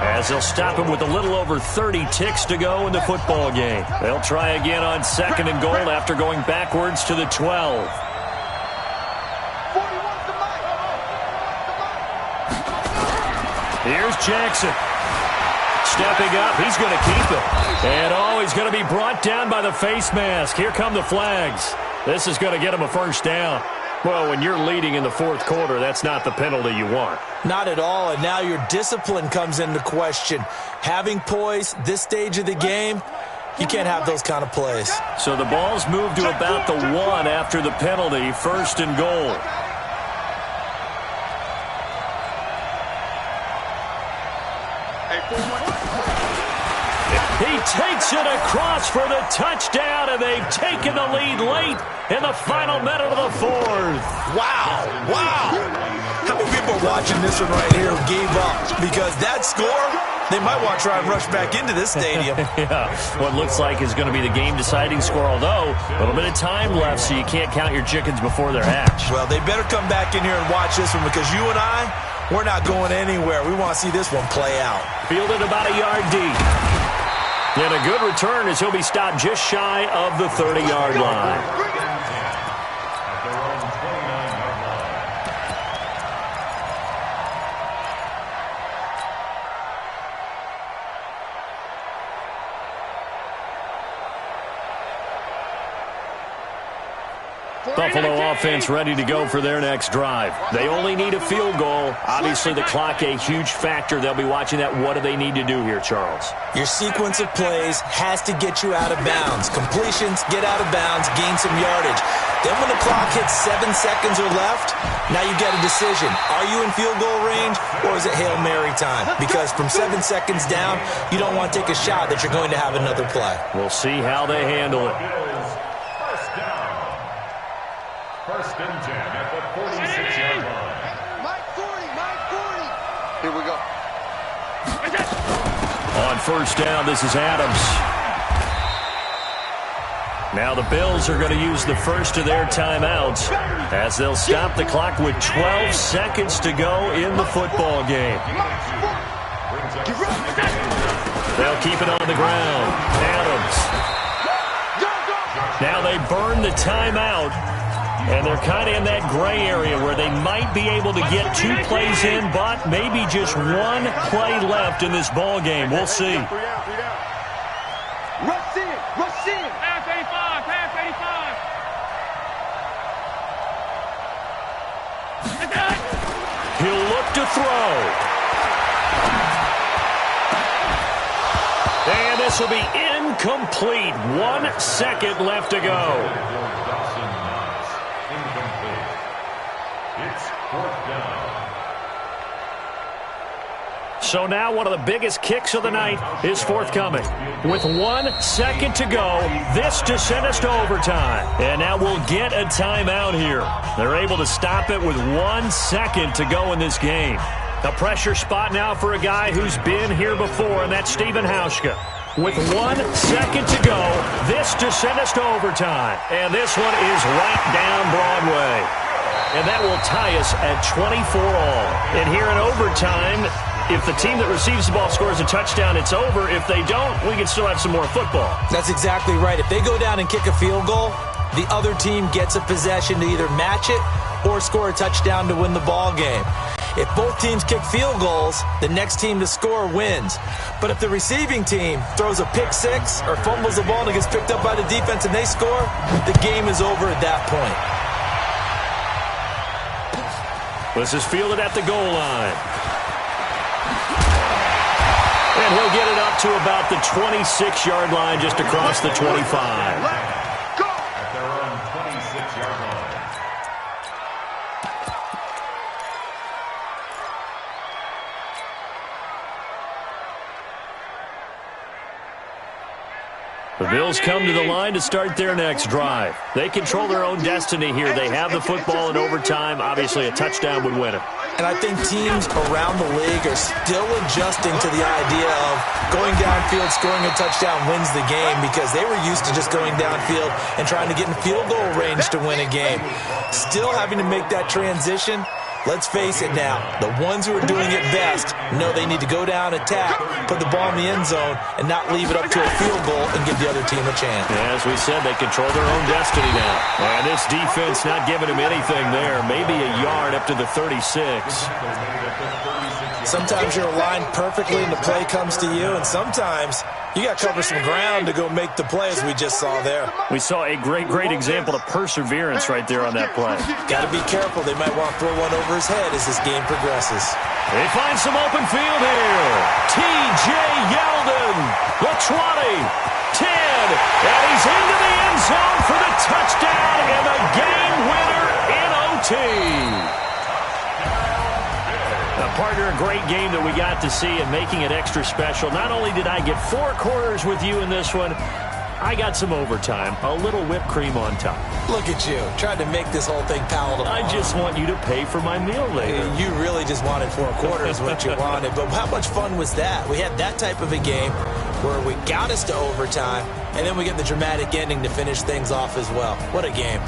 as they'll stop him with a little over 30 ticks to go in the football game. They'll try again on 2nd and goal after going backwards to the 12. Here's Jackson. Stepping up, he's going to keep it. And he's going to be brought down by the face mask. Here come the flags. This is going to get him a first down. Well, when you're leading in the 4th quarter, that's not the penalty you want. Not at all, and now your discipline comes into question. Having poise this stage of the game, you can't have those kind of plays. So the ball's moved to about the 1 after the penalty, 1st and goal. He takes it across for the touchdown, and they've taken the lead late in the final minute of the 4th. Wow. How many people are watching this one right here who gave up? Because that score, they might want to try and rush back into this stadium. Yeah, what looks like is going to be the game-deciding score, although a little bit of time left, so you can't count your chickens before they're hatched. Well, they better come back in here and watch this one, because you and I, we're not going anywhere. We want to see this one play out. Fielded about a yard deep. And a good return as he'll be stopped just shy of the 30-yard line. Buffalo offense ready to go for their next drive. They only need a field goal. Obviously, the clock a huge factor. They'll be watching that. What do they need to do here, Charles? Your sequence of plays has to get you out of bounds. Completions, get out of bounds, gain some yardage. Then when the clock hits 7 seconds or left, now you get a decision. Are you in field goal range, or is it Hail Mary time? Because from 7 seconds down, you don't want to take a shot that you're going to have another play. We'll see how they handle it. First and 10 at the 46-yard line. Mike 40. Here we go. On first down, this is Adams. Now the Bills are going to use the first of their timeouts as they'll stop the clock with 12 seconds to go in the football game. They'll keep it on the ground. Adams. Now they burn the timeout. And they're kind of in that gray area where they might be able to get 2 plays in, but maybe just 1 play left in this ball game. We'll see. Rush in. Pass 85. He'll look to throw. And this will be incomplete. 1 second left to go. So now one of the biggest kicks of the night is forthcoming. With 1 second to go, this to send us to overtime. And now we'll get a timeout here. They're able to stop it with 1 second to go in this game. A pressure spot now for a guy who's been here before, and that's Stephen Hauschka. With 1 second to go, this to send us to overtime. And this one is right down Broadway. And that will tie us at 24 all. And here in overtime, if the team that receives the ball scores a touchdown, it's over. If they don't, we can still have some more football. That's exactly right. If they go down and kick a field goal, the other team gets a possession to either match it or score a touchdown to win the ball game. If both teams kick field goals, the next team to score wins. But if the receiving team throws a pick six or fumbles the ball and it gets picked up by the defense and they score, the game is over at that point. This is fielded at the goal line. And he'll get it up to about the 26-yard line, just across the 25. At their own 26-yard line. The Bills come to the line to start their next drive. They control their own destiny here. They have the football in overtime. Obviously, a touchdown would win it. And I think teams around the league are still adjusting to the idea of going downfield, scoring a touchdown wins the game, because they were used to just going downfield and trying to get in field goal range to win a game. Still having to make that transition. Let's face it now, the ones who are doing it best know they need to go down, attack, put the ball in the end zone, and not leave it up to a field goal and give the other team a chance. As we said, they control their own destiny now. And this defense not giving them anything there. Maybe a yard up to the 36. Sometimes you're aligned perfectly and the play comes to you, and sometimes you got to cover some ground to go make the play, as we just saw there. We saw a great example of perseverance right there on that play. Got to be careful. They might want to throw one over his head as this game progresses. They find some open field here. T.J. Yeldon, the 20, 10, and he's into the end zone for the touchdown and the game winner in OT. Partner, a great game that we got to see and making it extra special. Not only did I get 4 quarters with you in this one, I got some overtime, a little whipped cream on top. Look at you, trying to make this whole thing palatable. I just want you to pay for my meal later. You really just wanted 4 quarters, what you wanted. But how much fun was that? We had that type of a game where we got us to overtime, and then we get the dramatic ending to finish things off as well. What a game.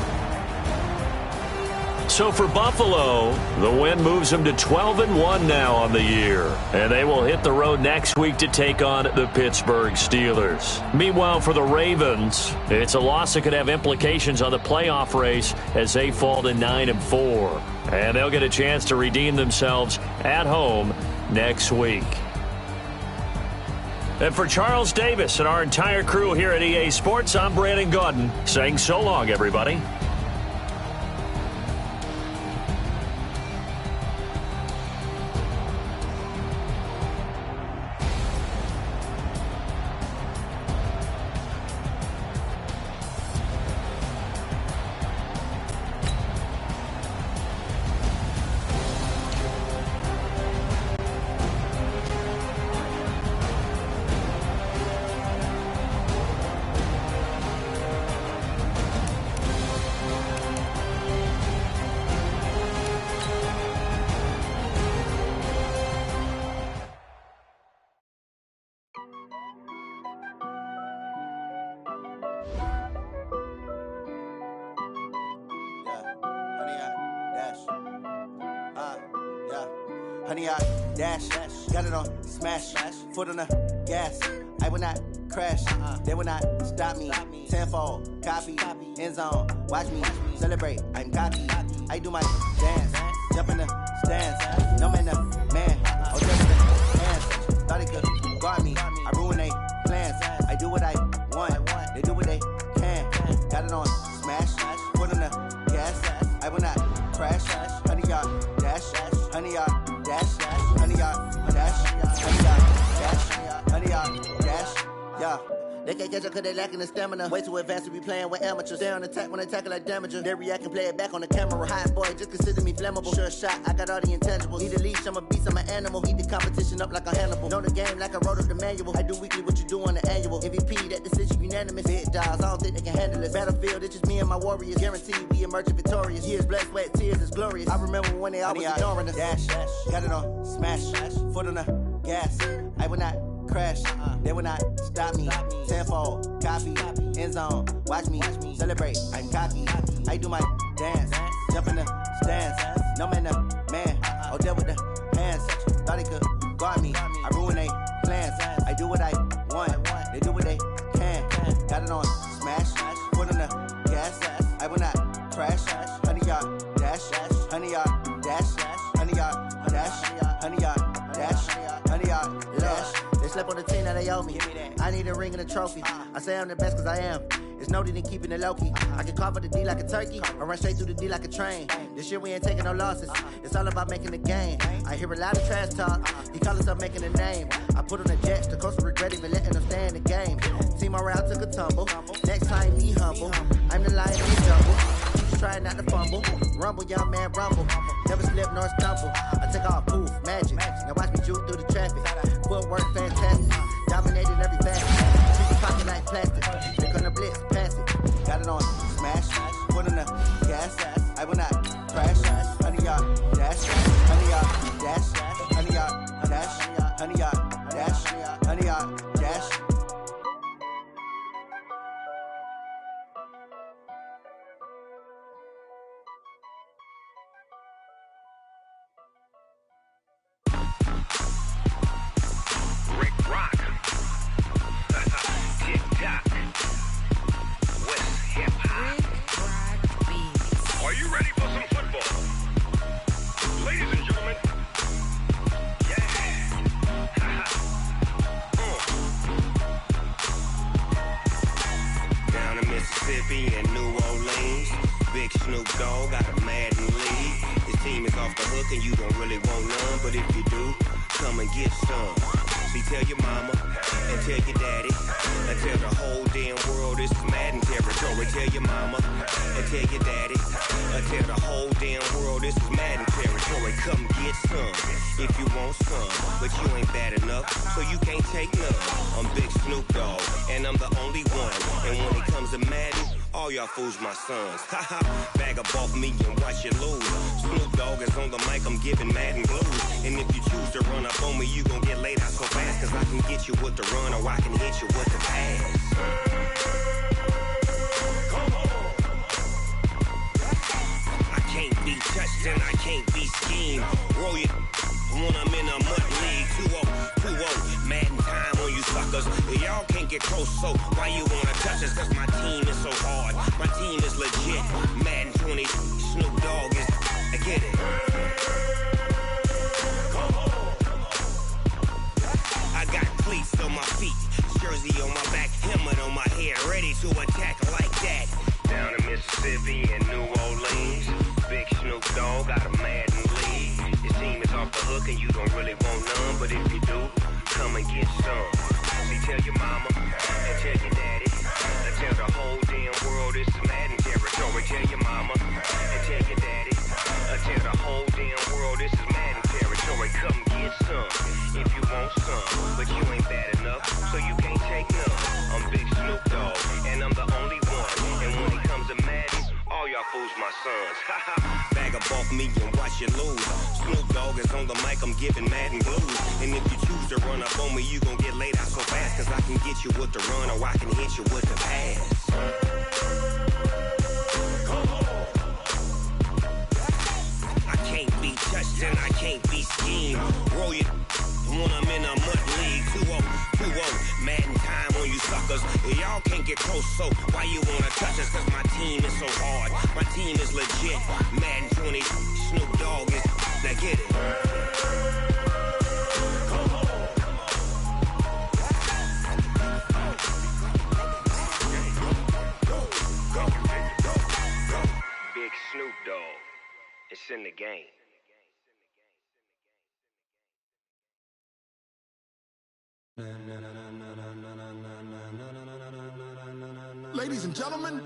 So for Buffalo, the win moves them to 12-1 now on the year. And they will hit the road next week to take on the Pittsburgh Steelers. Meanwhile, for the Ravens, it's a loss that could have implications on the playoff race as they fall to 9-4. And they'll get a chance to redeem themselves at home next week. And for Charles Davis and our entire crew here at EA Sports, I'm Brandon Gaudin saying so long, everybody. Honey, I dash, got it on smash, foot on the gas. I will not crash, they will not stop me. Tenfold, copy, end zone, watch me celebrate. I'm cocky, I do my dance, jump in the stands. No man, the man, oh, just the hands. Thought it could guard me, I ruin they plans. I do what I want, they do what they can. Got it on smash, foot on the gas. I will not crash, honey, y'all dash, honey, y'all dash, honey, y'all dash, honey, y'all dash, honey, y'all dash, yeah. They can't catch up cause they lacking the stamina. Way too advanced to be playing with amateurs. Stay on attack when they tackle like damager. They react and play it back on the camera. Hot boy, just consider me flammable. Sure shot, I got all the intangibles. Need a leash, I'm a beast, I'm an animal. Eat the competition up like a Hannibal. Know the game like I wrote up the manual. I do weekly what you do on the annual. MVP, that decision unanimous. Big dogs, I don't think they can handle it. Battlefield, it's just me and my warriors. Guaranteed we emerge victorious. Years, blood, sweat, tears, it's glorious. I remember when they always ignoring us. Dash, got it on smash, foot on the gas. I will not crash, they will not stop me. Tenfold, copy, end zone, watch me celebrate. I'm cocky, I do my dance, jump in the stands. No man, the man, oh, deal with the hands. Thought he could guard me, I ruin they plans. I do what I want, they do what they can. Got it on smash, foot on the gas. I will not crash, honey, y'all dash, honey, y'all dash, honey, y'all dash, honey, y'all dash, honey, y'all dash. They slept on the team that they owe me. I need a ring and a trophy. I say I'm the best cause I am. It's no need in keeping it low-key. I can carve up the D like a turkey or run straight through the D like a train. This year we ain't taking no losses. It's all about making the game. I hear a lot of trash talk. He call himself making a name. I put on the Jets. The coach regret even letting them stay in the game. Team morale took a tumble. Next time be humble. I'm the lion in the jungle. Just trying not to fumble. Rumble, young man, rumble. Never slip nor stumble. I take off poof, magic. Now watch me juke through the traffic. Footwork fantastic. Dominating every facet. Keep the pocket like plastic. Stick on the blitz, pass it. Got it on smash, foot on the gas. I will not crash. 100 yard dash, 100 yard dash, 100 yard dash, 100 yard dash, 100 yard dash. And New Orleans, Big Snoop Dogg got a Madden league. His team is off the hook and you don't really want none, but if you do, come and get some. See, tell your mama and tell your daddy and tell the whole damn world this is Madden territory. Tell your mama and tell your daddy and tell the whole damn world this is Madden territory. Come get some if you want some, but you ain't bad enough, so you can't take none. I'm Big Snoop Dogg and I'm the only one, and when it comes to Madden, all y'all fools my sons. Haha, bag up off me and watch you lose. Snoop Dogg is on the mic, I'm giving Madden blues. And if you choose to run up on me, you gon' get laid out so fast, cause I can get you with the run or I can hit you with the pass. Come on. I can't be touched and I can't be schemed. Roll you when I'm in a mud league. 2-0, Madden time on you suckers. Y'all can't get close, so why you wanna touch us? Cause my team is so hard, my team is legit. Madden 20, Snoop Dogg is, I get it. Come on. I got cleats on my feet, jersey on my back, helmet on my head, ready to attack like that. Down in Mississippi and New Orleans, Big Snoop Dogg got a Madden league. Your team is off the hook and you don't really want none, but if you do, come and get some. See, tell your mama and tell your daddy and tell the whole damn world this is Madden territory. Tell your mama and tell your daddy and tell the whole damn world this is Madden territory. Come get some if you want some, but you ain't bad enough, so you can't take none. I'm Big Snoop Dogg and I'm the only one, and when it comes to Madden, all y'all fools my sons. Bag up off me and watch you lose. Snoop Dogg is on the mic, I'm giving Madden blues. And if you choose to run up on me, you gon' get laid out so fast, cause I can get you with the run or I can hit you with the pass. Come on. I can't be touched and I can't be schemed. Roll you when I'm in a mud league. 2-0, Madden time on you suckers. Y'all can't get close, so why you wanna touch us? Cause my team is so hard, my team is legit. Madden 20, Snoop Dogg is, now get it. Come on. Go. Big Snoop Dogg, it's in the game. Ladies and gentlemen,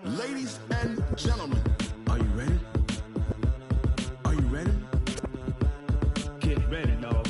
ladies and gentlemen, are you ready? Are you ready? Get ready, dog.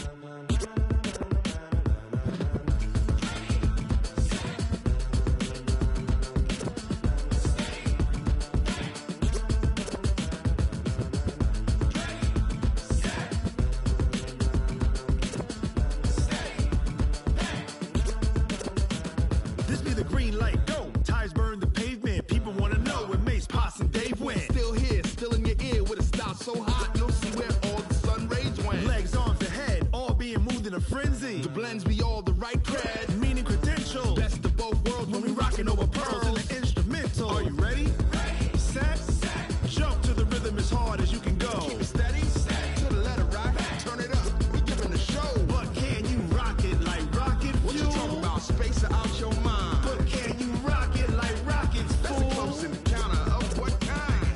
This be the green light, go. Tires burn the pavement. People wanna know where Mace, Potts, and Dave went. Still here, still in your ear with a style so hot, you'll see where all the sun rays went. Legs, arms, and head, all being moved in a frenzy. The blends be all the right cred, meaning credentials. Best of both worlds when we rockin' over pearls in the instrumental. Are you ready? Ready. Set. Jump to the rhythm as hard as you can go. Keep it steady. To the letter rock. Turn it up. We giving the show. But can you rock it like rocket fuel? What you talking about? Space or out your mind? But can you rock it like rockets, fool? That's a close encounter of what kind?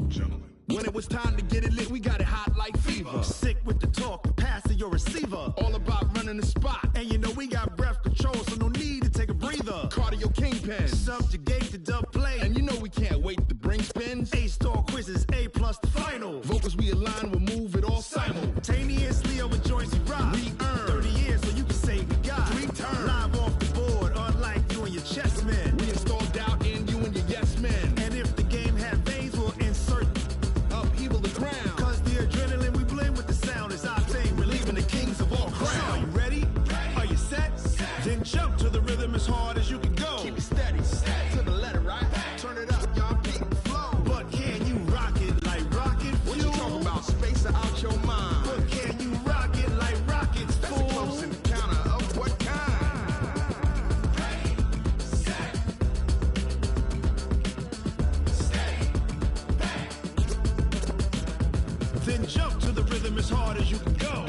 Gentlemen. When it was time to get it lit, we got it hot like fever. Sick with the talk, pass to your receiver. All about running the spot. And you know we got breath control, so no need to take a breather. Cardio kingpin, subjugate the dub play. And you know we can't wait to bring spins. A-star quizzes, A+ the final. Vocals we align, we'll move it all simultaneously over as hard as you can go. Keep it steady, to the letter, right? Turn it up, y'all, beat flow. But can you rock it like rocket fuel? What you talking about? Space out your mind. But can you rock it like rockets, fool? That's a close encounter of what kind? Ready, set, steady, back. Then jump to the rhythm as hard as you can go.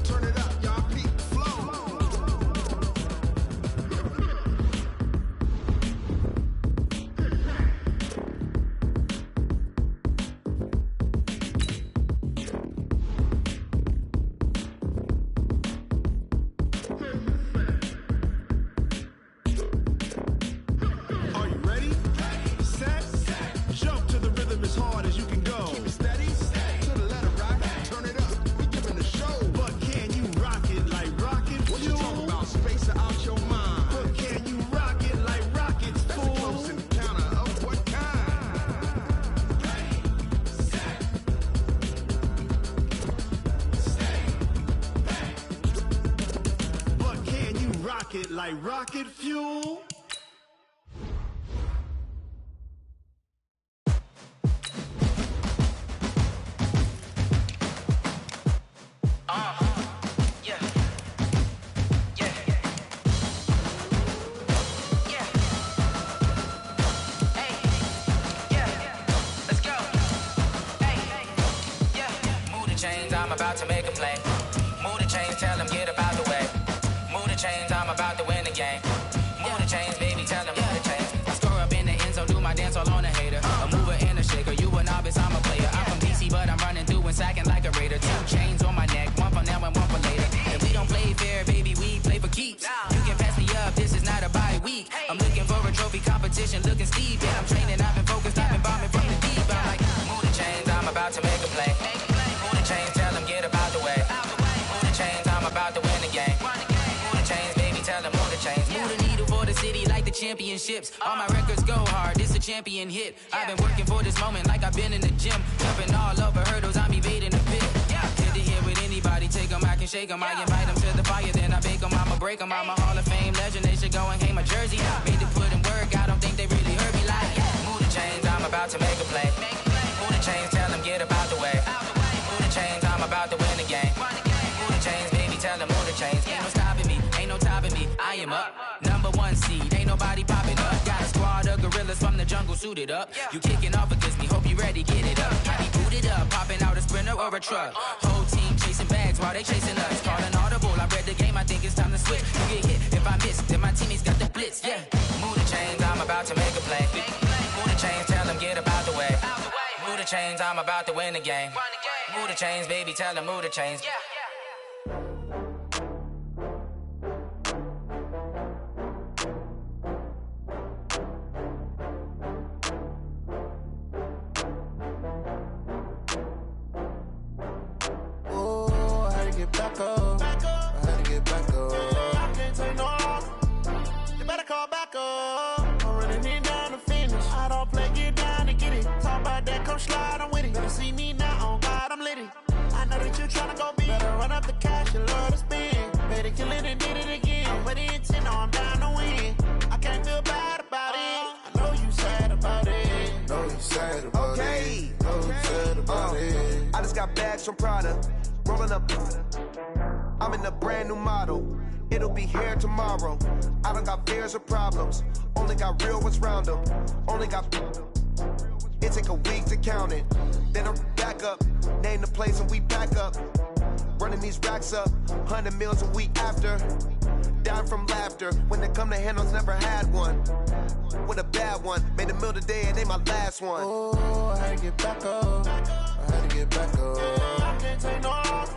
Turn it up, y'all, beat flow. Are you ready? Set, jump to the rhythm as hard as you can go. Keep it steady, to the letter, right? Turn it up, we giving the show. But can you rock it like rocket fuel? What you talking about? Space out your mind. But can you rock it like rockets, fool? That's a close encounter of what kind? Ready, set, stay, back. But can you rock it like rocket fuel? Yeah. Yeah. Yeah. Hey. Yeah. Let's go. Hey. Yeah. Move the chains, I'm about to make a play. Move the chains, tell them get up out the way. Move the chains, I'm about to win the game. Move the chains, baby, tell them move the chains. I score up in the end zone, do my dance all on a hater. A mover and a shaker, you a novice, I'm a player. I'm from DC, but I'm running through and sacking like a raider. 2 chains on my neck, one for now and one for later. And we don't play fair, baby, we play for keeps. You can pass me up, this is not a bye week. I'm looking for a trophy competition, looking steep. And I'm training, I've been focused, I've been bombing from the deep. I'm like, move the chains, I'm about to make a play. Move the chains, tell them get up out the way. Move the chains, I'm about to win the game. Move the chains, baby, tell them move the chains. Move the needle for the city like the championships. All my records go hard, this a champion hit. I've been working for this moment like I've been in the gym. Jumping all over hurdles, I'm evading the pit. Hit the hit with anybody, take them, I can shake them. I invite them to the fire, then I bake them, I'ma break them. I'm a Hall of Fame legend, they should go and hang my jersey. Made to put in work, I don't think they really heard me like. Move the chains, I'm about to make a play. Move the chains, tell them get up out the way. Move the chains, I'm about to win the game. Move the chains, baby, tell them move the chains. Ain't no stopping me, ain't no topping me, I am up. #1 seed, ain't nobody popping up. Got a squad of gorillas from the jungle suited up. You kicking off against me, hope you ready, get it up. I be booted up, popping out a Sprinter or a truck. Whole team chasing bags while they chasing us. Calling audible, I read the game, I think it's time to switch. You get hit, if I miss, then my teammates got the blitz, yeah. Move the chains, I'm about to make a play. Move the chains, tell them get up out the way. Move the chains, I'm about to win the game. Move the chains, baby, tell them move the chains. Oh, I had to get back up. I had to get back up. I can't take no loss. You better call back up. I'm running it down to finish. I don't play, get down to get it. Talk about that, come slide, I'm with it. Better see me now, on God, I'm lit it. I know that you tryna go big. Better run up the cash, you love to spend. Better kill it and did it again. I'm with the intent, I'm down to win. I can't feel bad about it. I know you sad about it. Know you sad about it. Know you sad about it. I just got bags from Prada. Rolling up. I'm in a brand new model. It'll be here tomorrow. I don't got fears or problems. Only got real ones round them. Only got. It take a week to count it. Then I'm back up. Name the place and we back up. Running these racks up. 100 meals a week after. Down from laughter. When they come to handles, never had one. With a bad one. Made a meal today and they my last one. Oh, I had to get back up. I had to get back up. I can't take no loss.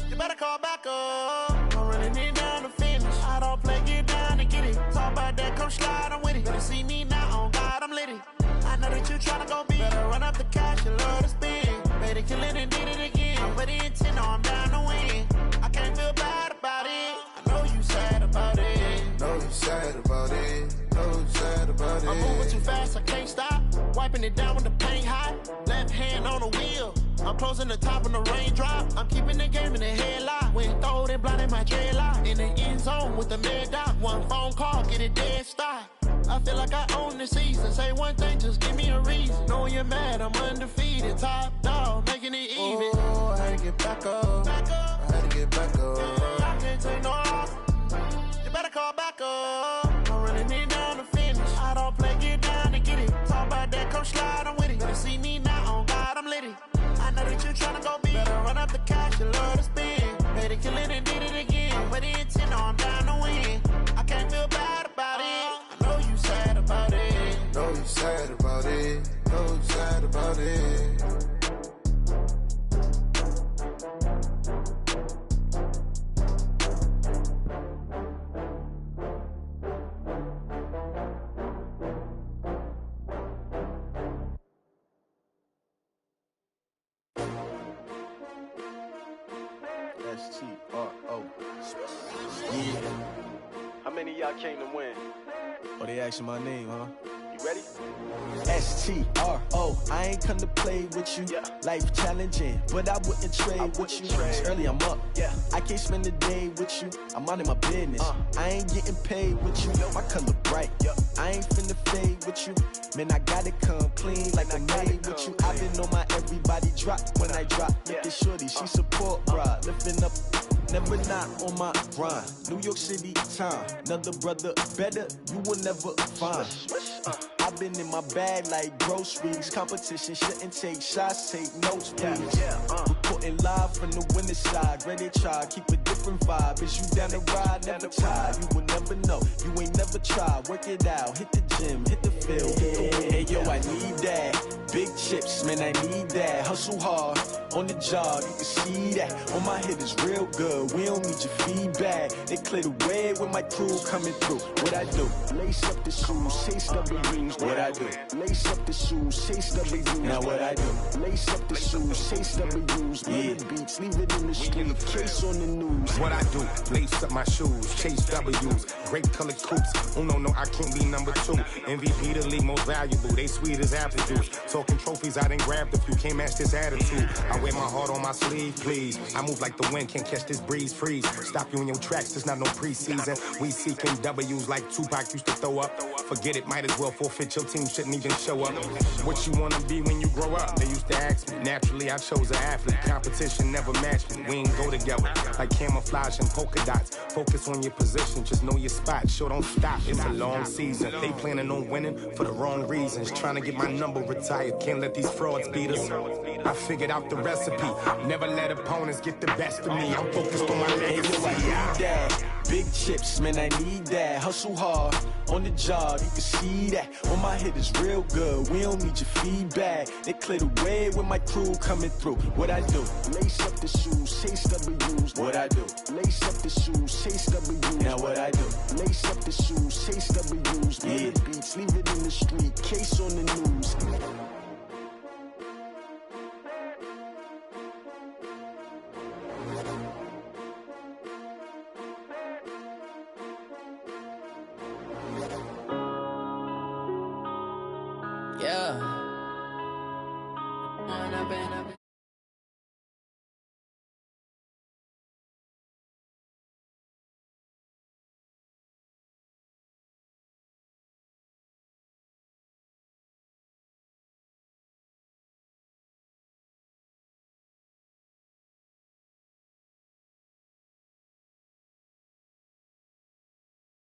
You better call back up. I'm running it down to finish. I don't play, get down to get it. Talk about that, come slide, I'm with it. Better see me now, on God, I'm lit it. I know that you tryna go big. Better run up the cash, you love to spend. Better kill it and did it again. I'm with the intent, I'm down to win. I can't feel bad about it. I know you sad about it. Know you sad about it. Know you sad about it. I'm moving too fast, I can't stop. Wiping it down with the paint hot. Left hand on the wheel. I'm closing the top on the raindrop. I'm keeping the game in the headlock. When throw it blind in my dreadlock. And the end zone with the mad dot. One phone call, get a dead start. I feel like I own the season. Say one thing, just give me a reason. Knowing you're mad, I'm undefeated. Top dog, making it even. Oh, I had to get back up. I had to get back up. I can't take no off. You better call back up. I'm running it down to finish. I don't play, get down to get it. Talk about that, come slide, I'm with it. Better see me now, on God, I'm litty. I know that you're tryna go big. Better run up the cash, you love to spend. Pay to kill it and did it again. But the intent, I'm down to win. I can't feel bad about it. I know you sad about it. Know you sad about it. Know you sad about it. S-T-R-O. Yeah. How many of y'all came to win? Oh, they asking my name, huh? You ready? S-T-R-O. I ain't come to play with you. Yeah. Life challenging, but I wouldn't trade with you. It's early, I'm up. Yeah. I can't spend the day with you. I'm minding my business. I ain't getting paid with you. My color bright. I ain't finna fade with you. Man, I gotta come clean like I'm made with you. I've been on my everybody drop when I drop. Look at shorty, she support, bruh. Lifting up. Never not on my grind. New York City time. Another brother better, you will never find. I've been in my bag like groceries. Competition shouldn't take shots, take notes, please. Reporting live from the winning side. Ready to try, keep a different vibe. Is you down the ride, never tired. You will never know, you ain't never tried. Work it out, hit the gym, hit the field, hit the wind. Hey yo, I need that. Big chips, man, I need that. Hustle hard, on the job, you can see that. On my head is real good, we don't need your feedback. They clear the way with my crew coming through. What I do? Lace up the shoes, chase W's. What I do? Lace up the shoes, chase W's. Now what I do? Lace up the shoes, chase W's. Yeah. Beats, leave it in the street, case on the news. What I do? Lace up my shoes, chase W's. Great colored coops. Oh no, I can't be number 2. MVP the league most valuable. They sweet as apple juice. Talking trophies, I done grabbed a few. Can't match this attitude. I wear my heart on my sleeve, please. I move like the wind, can't catch this breeze. Freeze. Stop you in your tracks. There's not no preseason. We seeking W's like Tupac used to throw up. Forget it, might as well forfeit. Your team shouldn't even show up. What you wanna be when you grow up? They used to ask me. Naturally, I chose an athlete. Competition never matched me. We ain't go together like camouflage and polka dots. Focus on your position, just know your spot. Sure, don't stop. It's a long season. They planning on winning for the wrong reasons. Trying to get my number retired. Can't let these frauds beat us. I figured out the recipe. Never let opponents get the best of me. I'm focused on my legacy. I need that. Big chips, man, I need that. Hustle hard, on the job, you can see that. On my head is real good, we don't need your feedback. They clear the way with my crew coming through. What I do? Lace up the shoes, chase W's. What I do? Lace up the shoes, chase W's. Now what I do? Lace up the shoes, chase W's. Yeah. Beats, leave it in the street, case on the news.